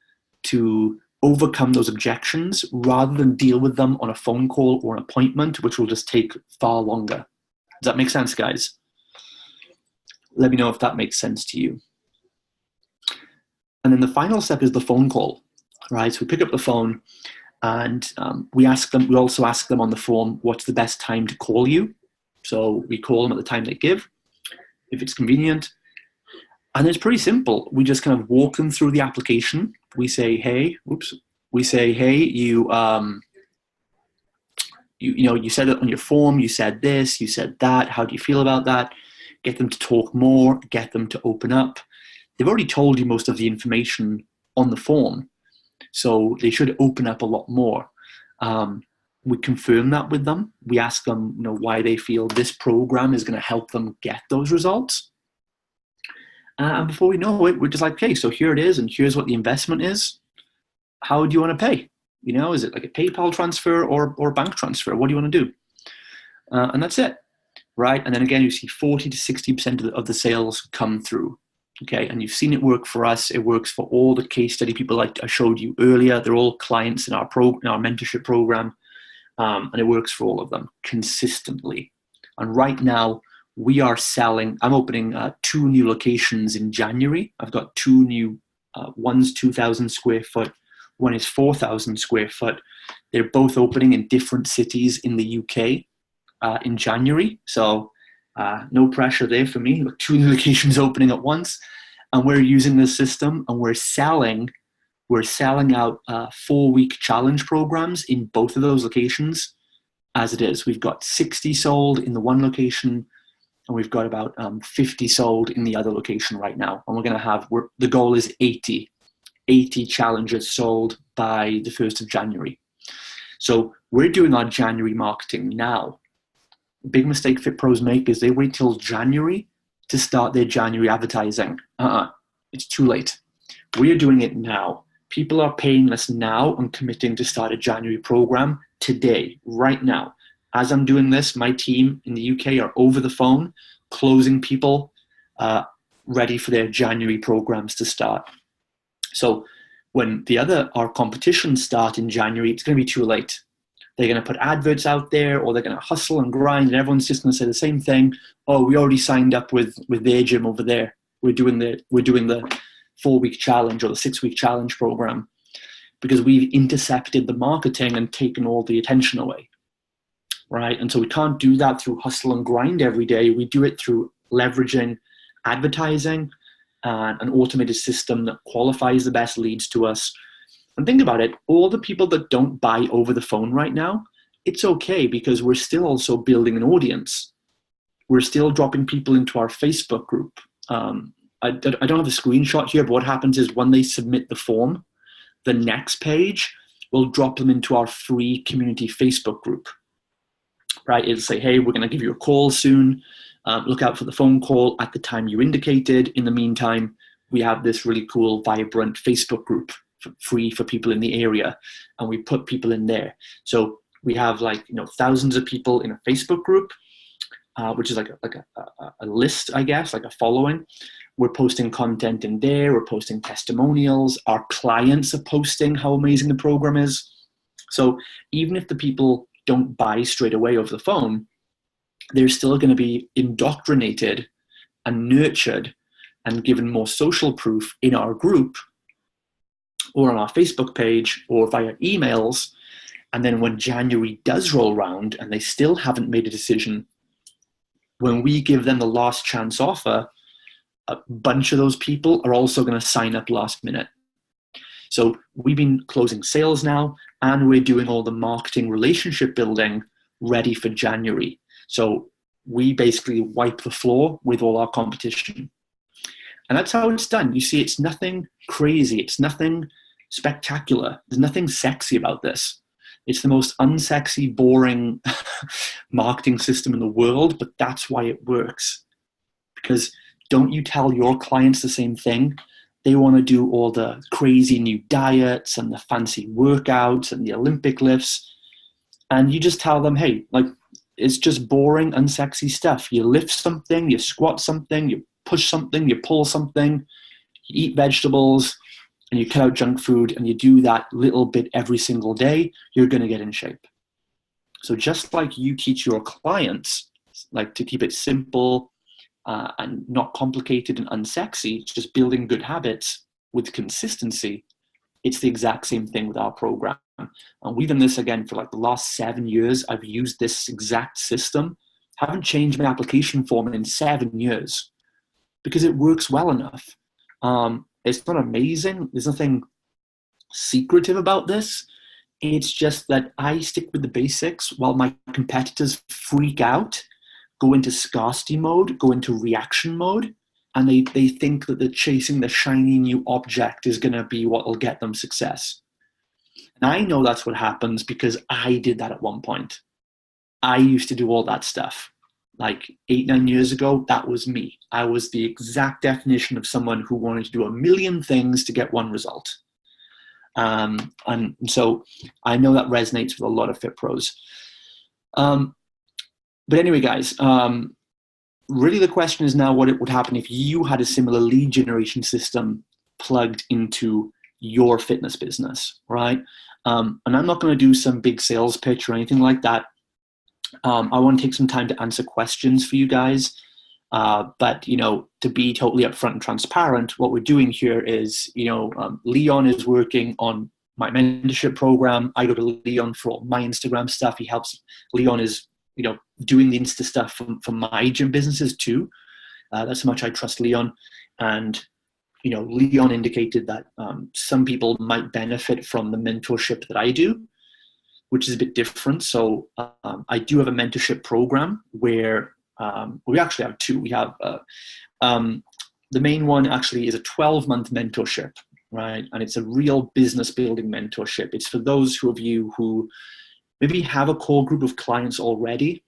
to overcome those objections rather than deal with them on a phone call or an appointment, which will just take far longer. Does that make sense, guys? Let me know if that makes sense to you. And then the final step is the phone call, right? So we pick up the phone and we also ask them on the form, what's the best time to call you? So we call them at the time they give, if it's convenient. And it's pretty simple. We just kind of walk them through the application. We say, hey, you said it on your form, you said this, you said that, how do you feel about that? Get them to talk more, get them to open up. They've already told you most of the information on the form, so they should open up a lot more. We confirm that with them. We ask them, why they feel this program is going to help them get those results. And before we know it, we're just like, okay, so here it is, and here's what the investment is. How do you want to pay? Is it like a PayPal transfer or bank transfer? What do you want to do? And that's it, right? And then again, you see 40 to 60% of the sales come through. Okay, and you've seen it work for us. It works for all the case study people like I showed you earlier. They're all clients in our mentorship program, and it works for all of them consistently. And right now, we are selling. I'm opening 2 new locations in January. I've got 2 new, one's 2,000 square foot, one is 4,000 square foot. They're both opening in different cities in the UK in January. So no pressure there for me. 2 new locations opening at once. And we're using this system, and we're selling out 4-week challenge programs in both of those locations as it is. We've got 60 sold in the one location, and we've got about 50 sold in the other location right now. And we're going to have, the goal is 80 challenges sold by the 1st of January. So we're doing our January marketing now. Big mistake Fit Pros make is they wait till January to start their January advertising. It's too late. We are doing it now. People are paying us now and committing to start a January program today, right now. As I'm doing this, my team in the UK are over the phone, closing people ready for their January programs to start. So when our competitions start in January, it's going to be too late. They're going to put adverts out there, or they're going to hustle and grind, and everyone's just going to say the same thing. Oh, we already signed up with their gym over there. We're doing the 4-week challenge or the 6-week challenge program, because we've intercepted the marketing and taken all the attention away, right? And so we can't do that through hustle and grind every day. We do it through leveraging advertising and an automated system that qualifies the best leads to us. And think about it, all the people that don't buy over the phone right now, it's okay, because we're still also building an audience. We're still dropping people into our Facebook group. I don't have a screenshot here, but what happens is when they submit the form, the next page will drop them into our free community Facebook group, right? It'll say, hey, we're going to give you a call soon. Look out for the phone call at the time you indicated. In the meantime, we have this really cool, vibrant Facebook group free for people in the area, and we put people in there. So we have thousands of people in a Facebook group, which is like a list, I guess, like a following. We're posting content in there. We're posting testimonials. Our clients are posting how amazing the program is. So even if the people don't buy straight away over the phone, they're still going to be indoctrinated and nurtured and given more social proof in our group or on our Facebook page or via emails. And then when January does roll around and they still haven't made a decision, when we give them the last chance offer, a bunch of those people are also going to sign up last minute. So we've been closing sales now, and we're doing all the marketing relationship building ready for January. So we basically wipe the floor with all our competition. And that's how it's done. You see, it's nothing crazy. It's nothing spectacular. There's nothing sexy about this. It's the most unsexy, boring marketing system in the world, but that's why it works. Because don't you tell your clients the same thing? They want to do all the crazy new diets and the fancy workouts and the Olympic lifts. And you just tell them, hey, it's just boring, unsexy stuff. You lift something, you squat something, you push something, you pull something, you eat vegetables, and you cut out junk food, and you do that little bit every single day, you're going to get in shape. So just like you teach your clients to keep it simple and not complicated and unsexy, just building good habits with consistency, it's the exact same thing with our program. And we've done this again for the last 7 years. I've used this exact system. Haven't changed my application form in 7 years because it works well enough. It's not amazing. There's nothing secretive about this. It's just that I stick with the basics while my competitors freak out, go into scarcity mode, go into reaction mode, and they think that they're chasing the shiny new object is going to be what will get them success. And I know that's what happens because I did that at one point. I used to do all that stuff. 8-9 years ago, that was me. I was the exact definition of someone who wanted to do a million things to get one result. And so I know that resonates with a lot of Fit Pros. But anyway, guys, really the question is now what it would happen if you had a similar lead generation system plugged into your fitness business, right? And I'm not going to do some big sales pitch or anything like that. I want to take some time to answer questions for you guys. But, to be totally upfront and transparent, what we're doing here is, Leon is working on my mentorship program. I go to Leon for all my Instagram stuff. He helps. Leon is, doing the Insta stuff for my gym businesses too. That's how much I trust Leon. And, Leon indicated that some people might benefit from the mentorship that I do, which is a bit different. So I do have a mentorship program where we actually have two. We have the main one actually is a 12-month mentorship, right? And it's a real business building mentorship. It's for those of you who maybe have a core group of clients already,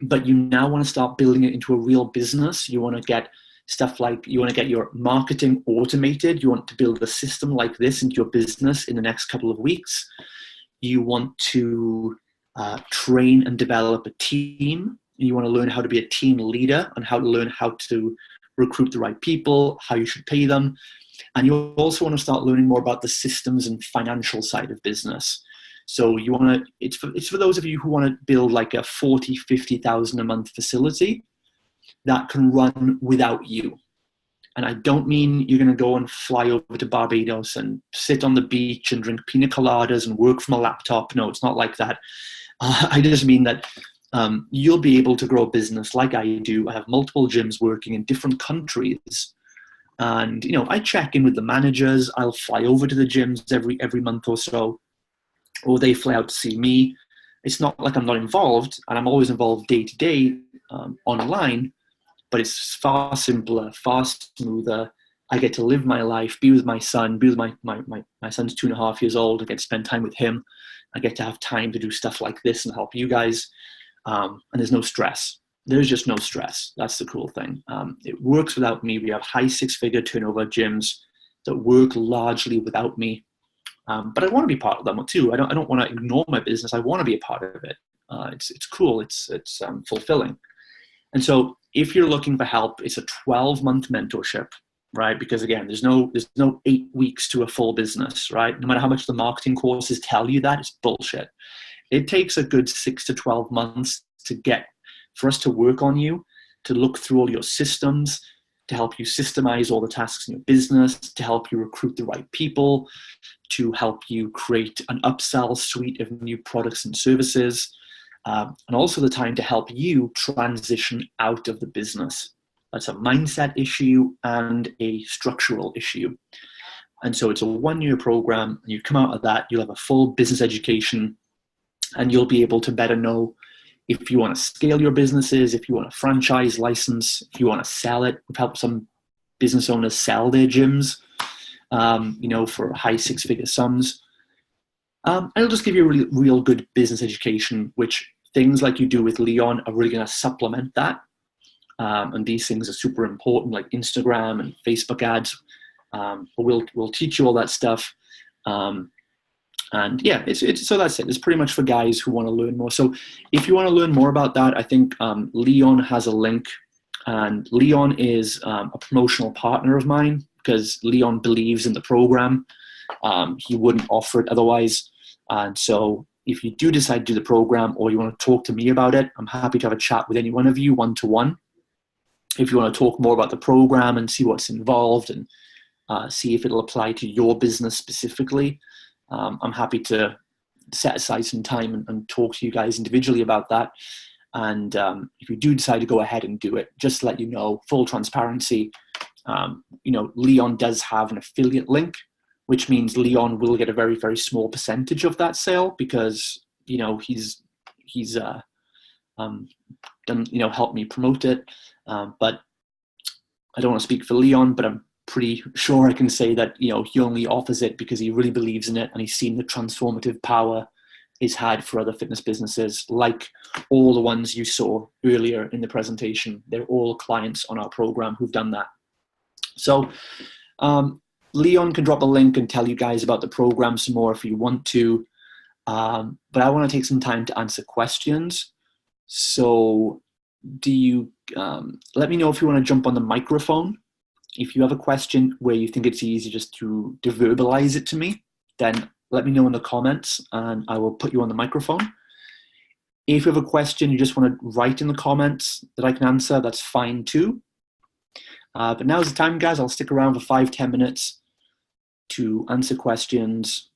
but you now want to start building it into a real business. You want to get stuff like, you want to get your marketing automated. You want to build a system like this into your business in the next couple of weeks. You want to train and develop a team. You want to learn how to be a team leader and how to learn how to recruit the right people, how you should pay them. And you also want to start learning more about the systems and financial side of business. So you want to, it's for those of you who want to build like a 40, 50,000 a month facility that can run without you. And I don't mean you're going to go and fly over to Barbados and sit on the beach and drink pina coladas and work from a laptop. No, it's not like that. I just mean that you'll be able to grow a business like I do. I have multiple gyms working in different countries. And, I check in with the managers. I'll fly over to the gyms every month or so, or they fly out to see me. It's not like I'm not involved, and I'm always involved day to day online. But it's far simpler, far smoother. I get to live my life, be with my son, be with my son's 2.5 years old. I get to spend time with him. I get to have time to do stuff like this and help you guys. And there's no stress. There's just no stress. That's the cool thing. It works without me. We have high 6-figure turnover gyms that work largely without me. But I want to be part of them too. I don't want to ignore my business. I want to be a part of it. It's cool. It's fulfilling. And so if you're looking for help, it's a 12-month mentorship, right? Because again, there's no 8 weeks to a full business, right? No matter how much the marketing courses tell you that, it's bullshit. It takes a good 6 to 12 months for us to work on you, to look through all your systems, to help you systemize all the tasks in your business, to help you recruit the right people, to help you create an upsell suite of new products and services. And also the time to help you transition out of the business. That's a mindset issue and a structural issue. And so it's a 1-year program, and you come out of that, you'll have a full business education, and you'll be able to better know if you want to scale your businesses, if you want a franchise license, if you want to sell it. We've helped some business owners sell their gyms, for high 6-figure sums. And it'll just give you a real good business education, which things like you do with Leon are really going to supplement that. And these things are super important, like Instagram and Facebook ads. But we'll teach you all that stuff. And yeah, so that's it. It's pretty much for guys who want to learn more. So if you want to learn more about that, I think Leon has a link. And Leon is a promotional partner of mine because Leon believes in the program. He wouldn't offer it otherwise. And so if you do decide to do the program or you want to talk to me about it, I'm happy to have a chat with any one of you one-to-one. If you want to talk more about the program and see what's involved and see if it'll apply to your business specifically, I'm happy to set aside some time and talk to you guys individually about that. And if you do decide to go ahead and do it, just to let you know, full transparency, Leon does have an affiliate link, which means Leon will get a very, very small percentage of that sale because, he's done, helped me promote it. But I don't want to speak for Leon, but I'm pretty sure I can say that, he only offers it because he really believes in it and he's seen the transformative power it's had for other fitness businesses, like all the ones you saw earlier in the presentation. They're all clients on our program who've done that. So Leon can drop a link and tell you guys about the program some more if you want to. But I want to take some time to answer questions. So do you, let me know if you want to jump on the microphone. If you have a question where you think it's easy just to verbalize it to me, then let me know in the comments and I will put you on the microphone. If you have a question you just want to write in the comments that I can answer, that's fine too. But now's the time, guys. I'll stick around for 5-10 minutes to answer questions.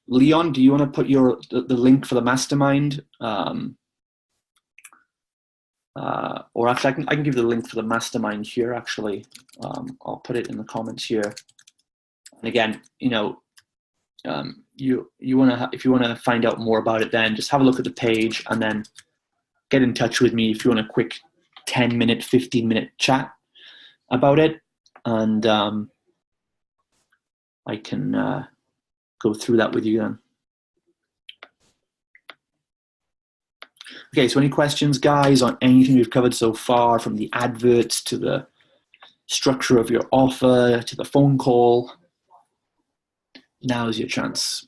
Leon, do you want to put the link for the mastermind? Or actually, I can give you the link for the mastermind here. Actually, I'll put it in the comments here. And again, you know, if you want to find out more about it, then just have a look at the page and then get in touch with me if you want a quick 10-minute, 15-minute chat about it, and I can go through that with you then. Okay, so any questions, guys, on anything we've covered so far, from the adverts to the structure of your offer to the phone call? Now is your chance.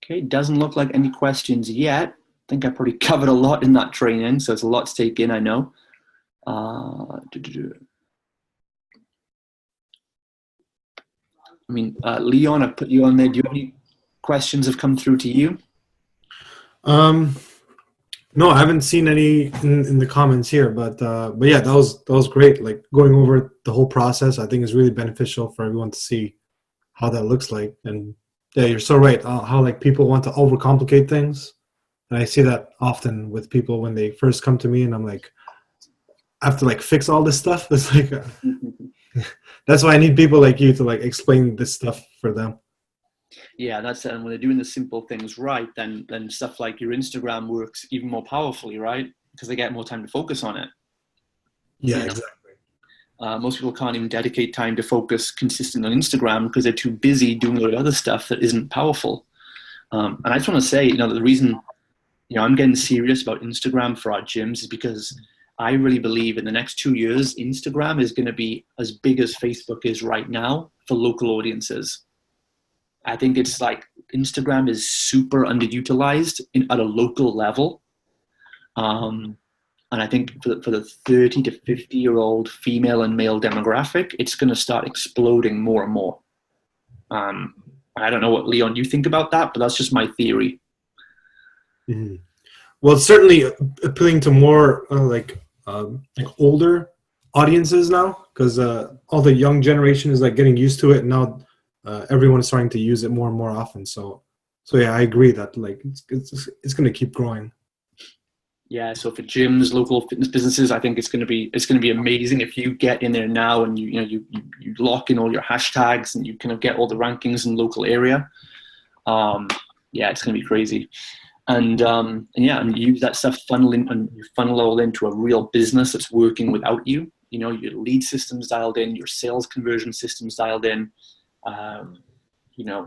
Okay, doesn't look like any questions yet. I think I probably covered a lot in that training, so it's a lot to take in, I know. I mean, Leon, I've put you on there. Do you have any questions have come through to you? No, I haven't seen any in the comments here, but yeah, that was great. Like going over the whole process, I think is really beneficial for everyone to see how that looks like. And yeah, you're so right. How like people want to overcomplicate things, and I see that often with people when they first come to me, and I'm like, I have to like fix all this stuff. It's like that's why I need people like you to like explain this stuff for them. Yeah, that's it. And when they're doing the simple things right, then stuff like your Instagram works even more powerfully, right? Because they get more time to focus on it. Yeah, you know? Exactly. Most people can't even dedicate time to focus consistently on Instagram because they're too busy doing a lot of other stuff that isn't powerful. And I just want to say, you know, the reason, you know, I'm getting serious about Instagram for our gyms is because I really believe in the next 2 years, Instagram is going to be as big as Facebook is right now for local audiences. I think it's like Instagram is super underutilized at a local level. And I think for the 30 to 50-year-old female and male demographic, it's going to start exploding more and more. I don't know what, Leon, you think about that, but that's just my theory. Mm-hmm. Well, it's certainly appealing to more like older audiences now, because all the young generation is like getting used to it, and now everyone is starting to use it more and more often. So yeah, I agree that like it's going to keep growing. Yeah, so for gyms, local fitness businesses, I think it's going to be amazing if you get in there now and you lock in all your hashtags and you kind of get all the rankings in the local area. Yeah, it's going to be crazy. And yeah, and use that stuff, funnel all into a real business that's working without you. You know, your lead system's dialed in, your sales conversion system's dialed in. You know,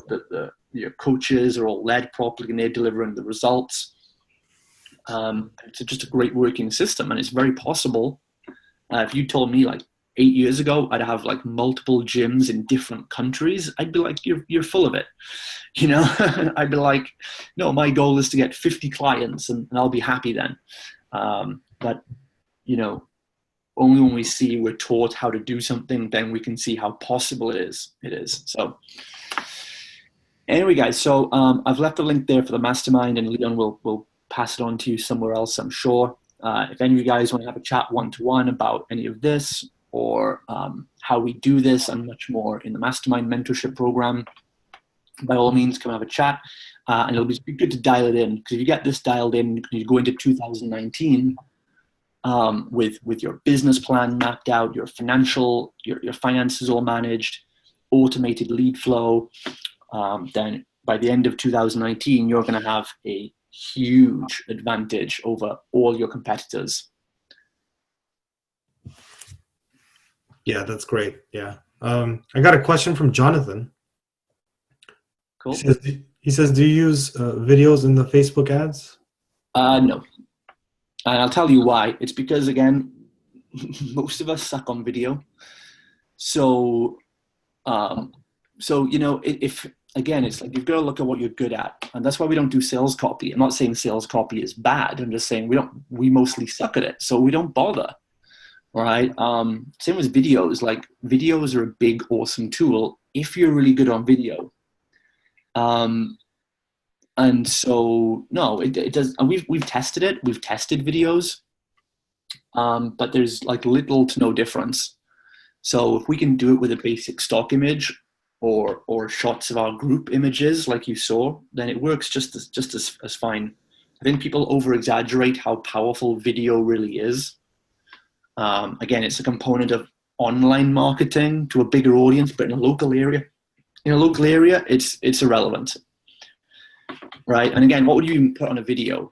your coaches are all led properly and they're delivering the results. It's just a great working system, and it's very possible. If you told me like 8 years ago I'd have like multiple gyms in different countries, I'd be like, you're full of it, you know. I'd be like, no, my goal is to get 50 clients and I'll be happy then. But you know, only when we're taught how to do something, then we can see how possible it is. So anyway, guys, so I've left a link there for the mastermind, and Leon will pass it on to you somewhere else, I'm sure. If any of you guys want to have a chat one-to-one about any of this, or how we do this and much more in the mastermind mentorship program, by all means, come have a chat. And it'll be good to dial it in, because if you get this dialed in, you go into 2019 with your business plan mapped out, your finances all managed, automated lead flow, then by the end of 2019, you're going to have a huge advantage over all your competitors. Yeah, that's great. Yeah. I got a question from Jonathan. Cool. He says, do you use videos in the Facebook ads? No. And I'll tell you why. It's because, again, most of us suck on video. So you know, again, it's like you've got to look at what you're good at, and that's why we don't do sales copy. I'm not saying sales copy is bad. I'm just saying we mostly suck at it, so we don't bother. right? Same with videos. Like videos are a big, awesome tool if you're really good on video. And so no, it does. And we've tested it. We've tested videos, but there's like little to no difference. So if we can do it with a basic stock image or shots of our group images, like you saw, then it works just as fine. I think people over exaggerate how powerful video really is. Again, it's a component of online marketing to a bigger audience, but in a local area, it's irrelevant, right? And again, what would you even put on a video?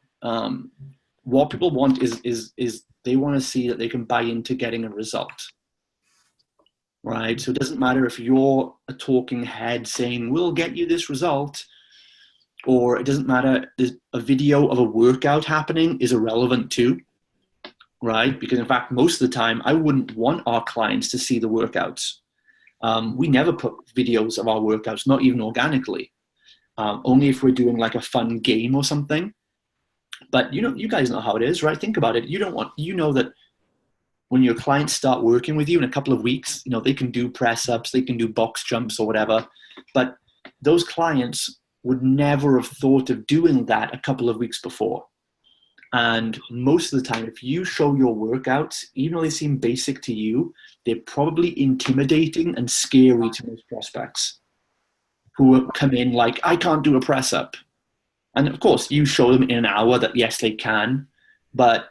What people want is they want to see that they can buy into getting a result, right? So it doesn't matter if you're a talking head saying we'll get you this result, or it doesn't matter. A video of a workout happening is irrelevant too, right? Because in fact, most of the time, I wouldn't want our clients to see the workouts. We never put videos of our workouts, not even organically. Only if we're doing like a fun game or something. But you guys know how it is, right? Think about it. You know that when your clients start working with you in a couple of weeks, they can do press ups, they can do box jumps or whatever. But those clients would never have thought of doing that a couple of weeks before. And most of the time, if you show your workouts, even though they seem basic to you, they're probably intimidating and scary to most prospects who come in like, I can't do a press up. And of course, you show them in an hour that yes, they can. But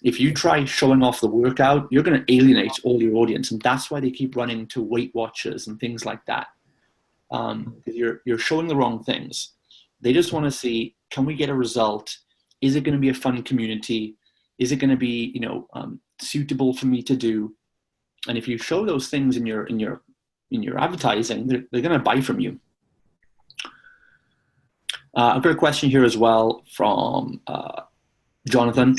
if you try showing off the workout, you're going to alienate all your audience. And that's why they keep running to Weight Watchers and things like that. You're showing the wrong things. They just want to see, can we get a result? Is it going to be a fun community? Is it going to be, suitable for me to do? And if you show those things in your advertising, they're going to buy from you. I've got a question here as well from Jonathan.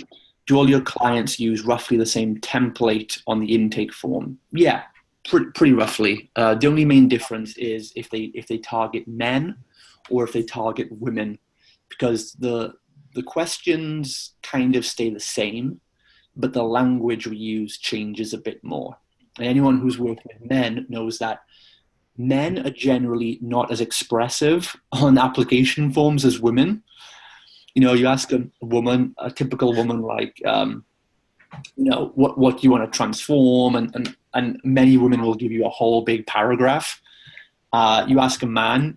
Do all your clients use roughly the same template on the intake form? Yeah, pretty roughly. The only main difference is if they target men or if they target women, because the questions kind of stay the same, but the language we use changes a bit more. And anyone who's worked with men knows that men are generally not as expressive on application forms as women. You ask a typical woman, like, what do you want to transform? And many women will give you a whole big paragraph. You ask a man,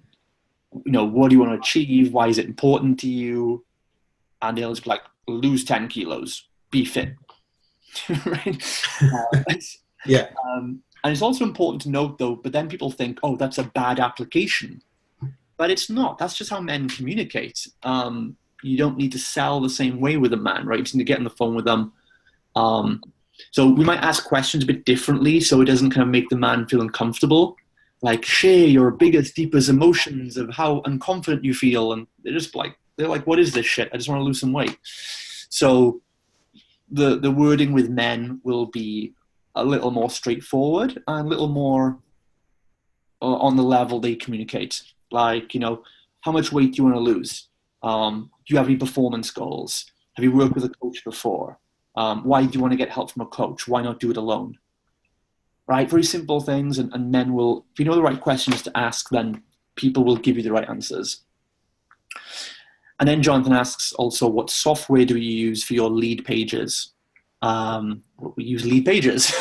what do you want to achieve? Why is it important to you? And they'll just be like, lose 10 kilos, be fit. Right? Yeah. And it's also important to note, though, but then people think, oh, that's a bad application. But it's not. That's just how men communicate. You don't need to sell the same way with a man, right? You just need to get on the phone with them. So we might ask questions a bit differently so it doesn't kind of make the man feel uncomfortable. Like, share your biggest, deepest emotions of how unconfident you feel. And they're like, what is this shit? I just want to lose some weight. So the wording with men will be a little more straightforward and a little more on the level they communicate. Like, how much weight do you want to lose? Do you have any performance goals? Have you worked with a coach before? Why do you want to get help from a coach? Why not do it alone? Right? Very simple things. And men will, if you know the right questions to ask, then people will give you the right answers. And then Jonathan asks also, what software do you use for your lead pages? We use lead pages.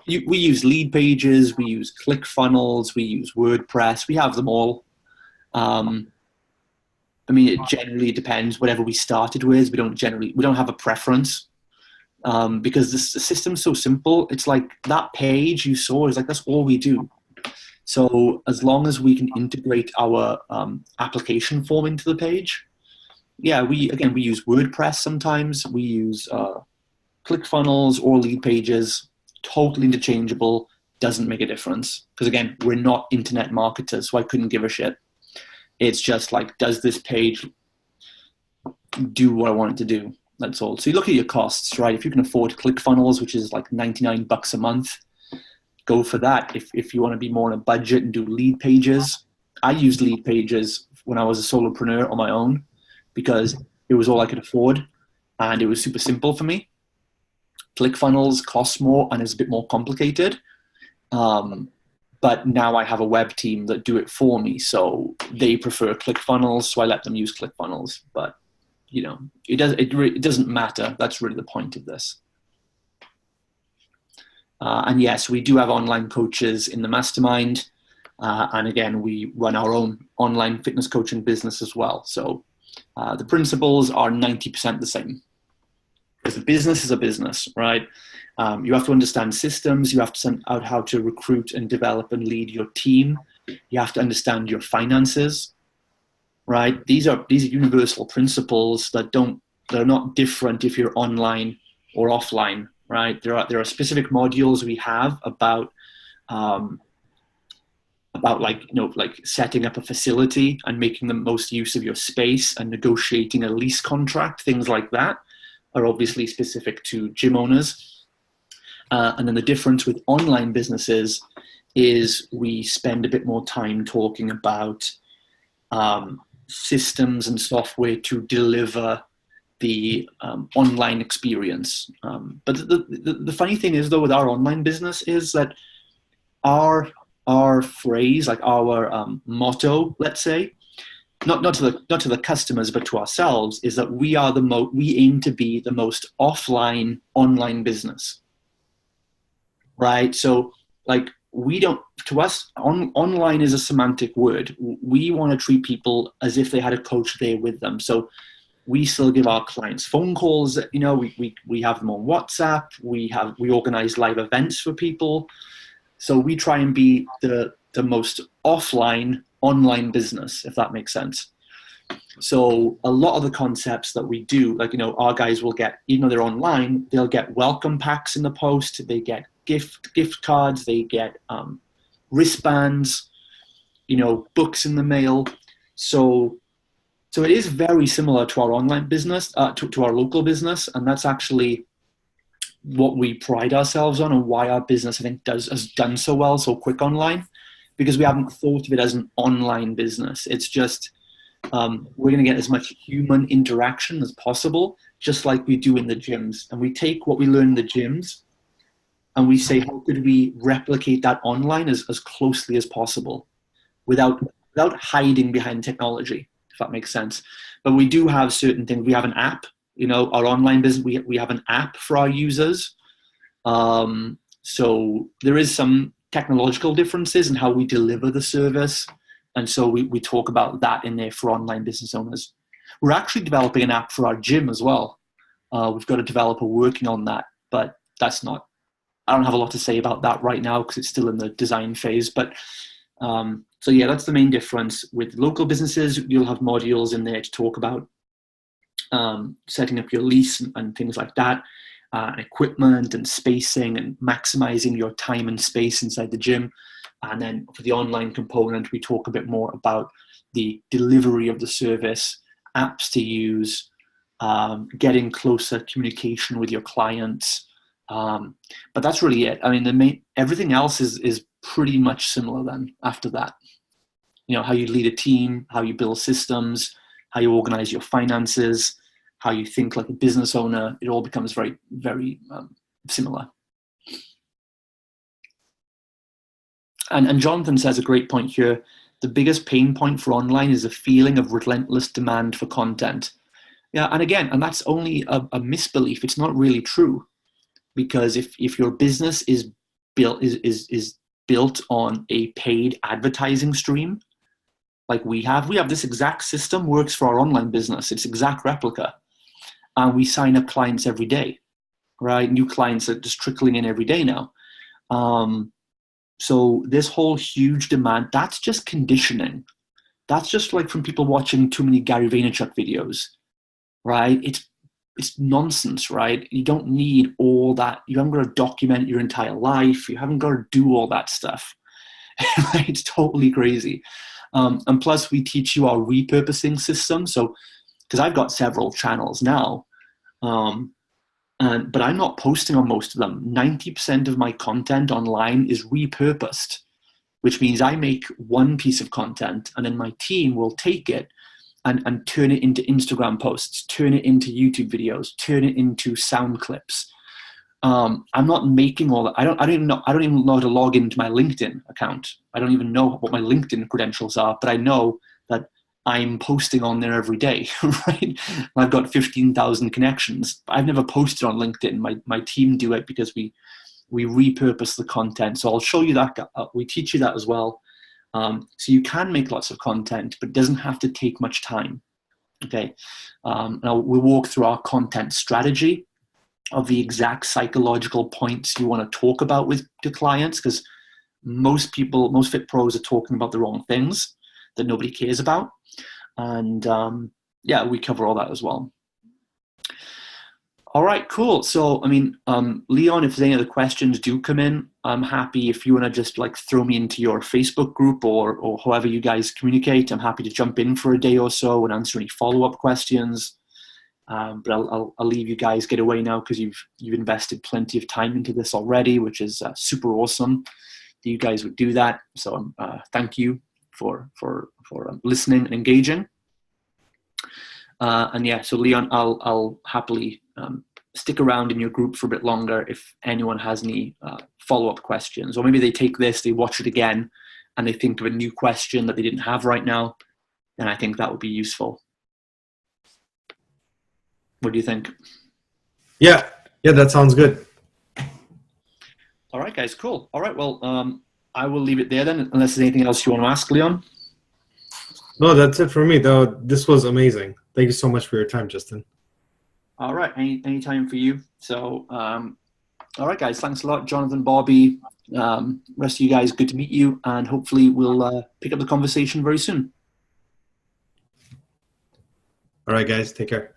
We use lead pages, we use ClickFunnels, we use WordPress, we have them all. It generally depends whatever we started with. We don't have a preference because the system's so simple. It's like that page you saw is like, that's all we do. So as long as we can integrate our application form into the page, yeah, we use WordPress sometimes. We use ClickFunnels or lead pages, totally interchangeable, doesn't make a difference. Because again, we're not internet marketers, so I couldn't give a shit. It's just like, does this page do what I want it to do? That's all. So you look at your costs, right? If you can afford ClickFunnels, which is like $99 a month, go for that. If you want to be more on a budget and do lead pages, I used lead pages when I was a solopreneur on my own because it was all I could afford and it was super simple for me. ClickFunnels costs more and is a bit more complicated. But now I have a web team that do it for me. So they prefer ClickFunnels, so I let them use ClickFunnels. But, you know, it doesn't matter. That's really the point of this. And yes, we do have online coaches in the mastermind. And again, we run our own online fitness coaching business as well. So the principles are 90% the same. Because a business is a business, right? You have to understand systems. You have to understand out how to recruit and develop and lead your team. You have to understand your finances, right? These are universal principles they're not different if you're online or offline, right? There are specific modules we have about like setting up a facility and making the most use of your space and negotiating a lease contract. Things like that are obviously specific to gym owners. And then the difference with online businesses is we spend a bit more time talking about systems and software to deliver the online experience. But the funny thing is, though, with our online business is that our phrase, like our motto, let's say, not to the customers, but to ourselves, is that we aim to be the most offline online business, right? So, like, to us, online is a semantic word. We want to treat people as if they had a coach there with them. So we still give our clients phone calls. You know, we have them on WhatsApp. We organize live events for people. So we try and be the most offline online business, if that makes sense. So a lot of the concepts that we do, like, you know, our guys will get, even though they're online, they'll get welcome packs in the post. They get gift cards. They get wristbands, you know, books in the mail. So it is very similar to our online business, to our local business, and that's actually what we pride ourselves on, and why our business, I think, has done so well, so quick online, because we haven't thought of it as an online business. It's just we're going to get as much human interaction as possible, just like we do in the gyms. And we take what we learn in the gyms and we say, how could we replicate that online as closely as possible without hiding behind technology, if that makes sense. But we do have certain things. We have an app. You know, our online business, we have an app for our users. So there is some technological differences in how we deliver the service. And so we talk about that in there for online business owners. We're actually developing an app for our gym as well. We've got a developer working on that, but I don't have a lot to say about that right now because it's still in the design phase. But so yeah, that's the main difference. With local businesses, you'll have modules in there to talk about setting up your lease and things like that, and equipment and spacing and maximizing your time and space inside the gym. And then for the online component, we talk a bit more about the delivery of the service, apps to use, getting closer communication with your clients. But that's really it. I mean, everything else is pretty much similar then after that. You know, how you lead a team, how you build systems, how you organize your finances, how you think like a business owner. It all becomes very, very similar. And Jonathan says a great point here. The biggest pain point for online is a feeling of relentless demand for content. Yeah, and again, and that's only a misbelief. It's not really true, because if your business is built on a paid advertising stream, like we have this exact system works for our online business. It's exact replica, and we sign up clients every day, right? New clients are just trickling in every day now. So this whole huge demand, that's just conditioning. That's just like from people watching too many Gary Vaynerchuk videos, right? It's nonsense, right? You don't need all that. You haven't got to document your entire life. You haven't got to do all that stuff. It's totally crazy. And plus we teach you our repurposing system. So, because I've got several channels now, but I'm not posting on most of them. 90% of my content online is repurposed, which means I make one piece of content and then my team will take it and turn it into Instagram posts, turn it into YouTube videos, turn it into sound clips. I'm not making all that. I don't even know how to log into my LinkedIn account. I don't even know what my LinkedIn credentials are, but I know that I'm posting on there every day, right? I've got 15,000 connections. I've never posted on LinkedIn. My team do it because we repurpose the content. So I'll show you that. We teach you that as well. So you can make lots of content, but it doesn't have to take much time. Okay. Now we'll walk through our content strategy of the exact psychological points you want to talk about with your clients, because most fit pros are talking about the wrong things that nobody cares about. And yeah, we cover all that as well. All right, cool. So, I mean, Leon, if there's any other questions do come in, I'm happy if you want to just like throw me into your Facebook group or however you guys communicate. I'm happy to jump in for a day or so and answer any follow-up questions. But I'll leave you guys get away now because you've invested plenty of time into this already, which is super awesome that you guys would do that. So thank you for listening and engaging. And yeah, so Leon, I'll happily stick around in your group for a bit longer if anyone has any follow-up questions, or maybe they take this, they watch it again, and they think of a new question that they didn't have right now. And I think that would be useful. What do you think? Yeah, that sounds good. All right, guys, cool. All right, well, I will leave it there then, unless there's anything else you want to ask, Leon. No, that's it for me, though. This was amazing. Thank you so much for your time, Justin. All right, any time for you. So, all right, guys, thanks a lot, Jonathan, Bobby. Rest of you guys, good to meet you, and hopefully we'll pick up the conversation very soon. All right, guys, take care.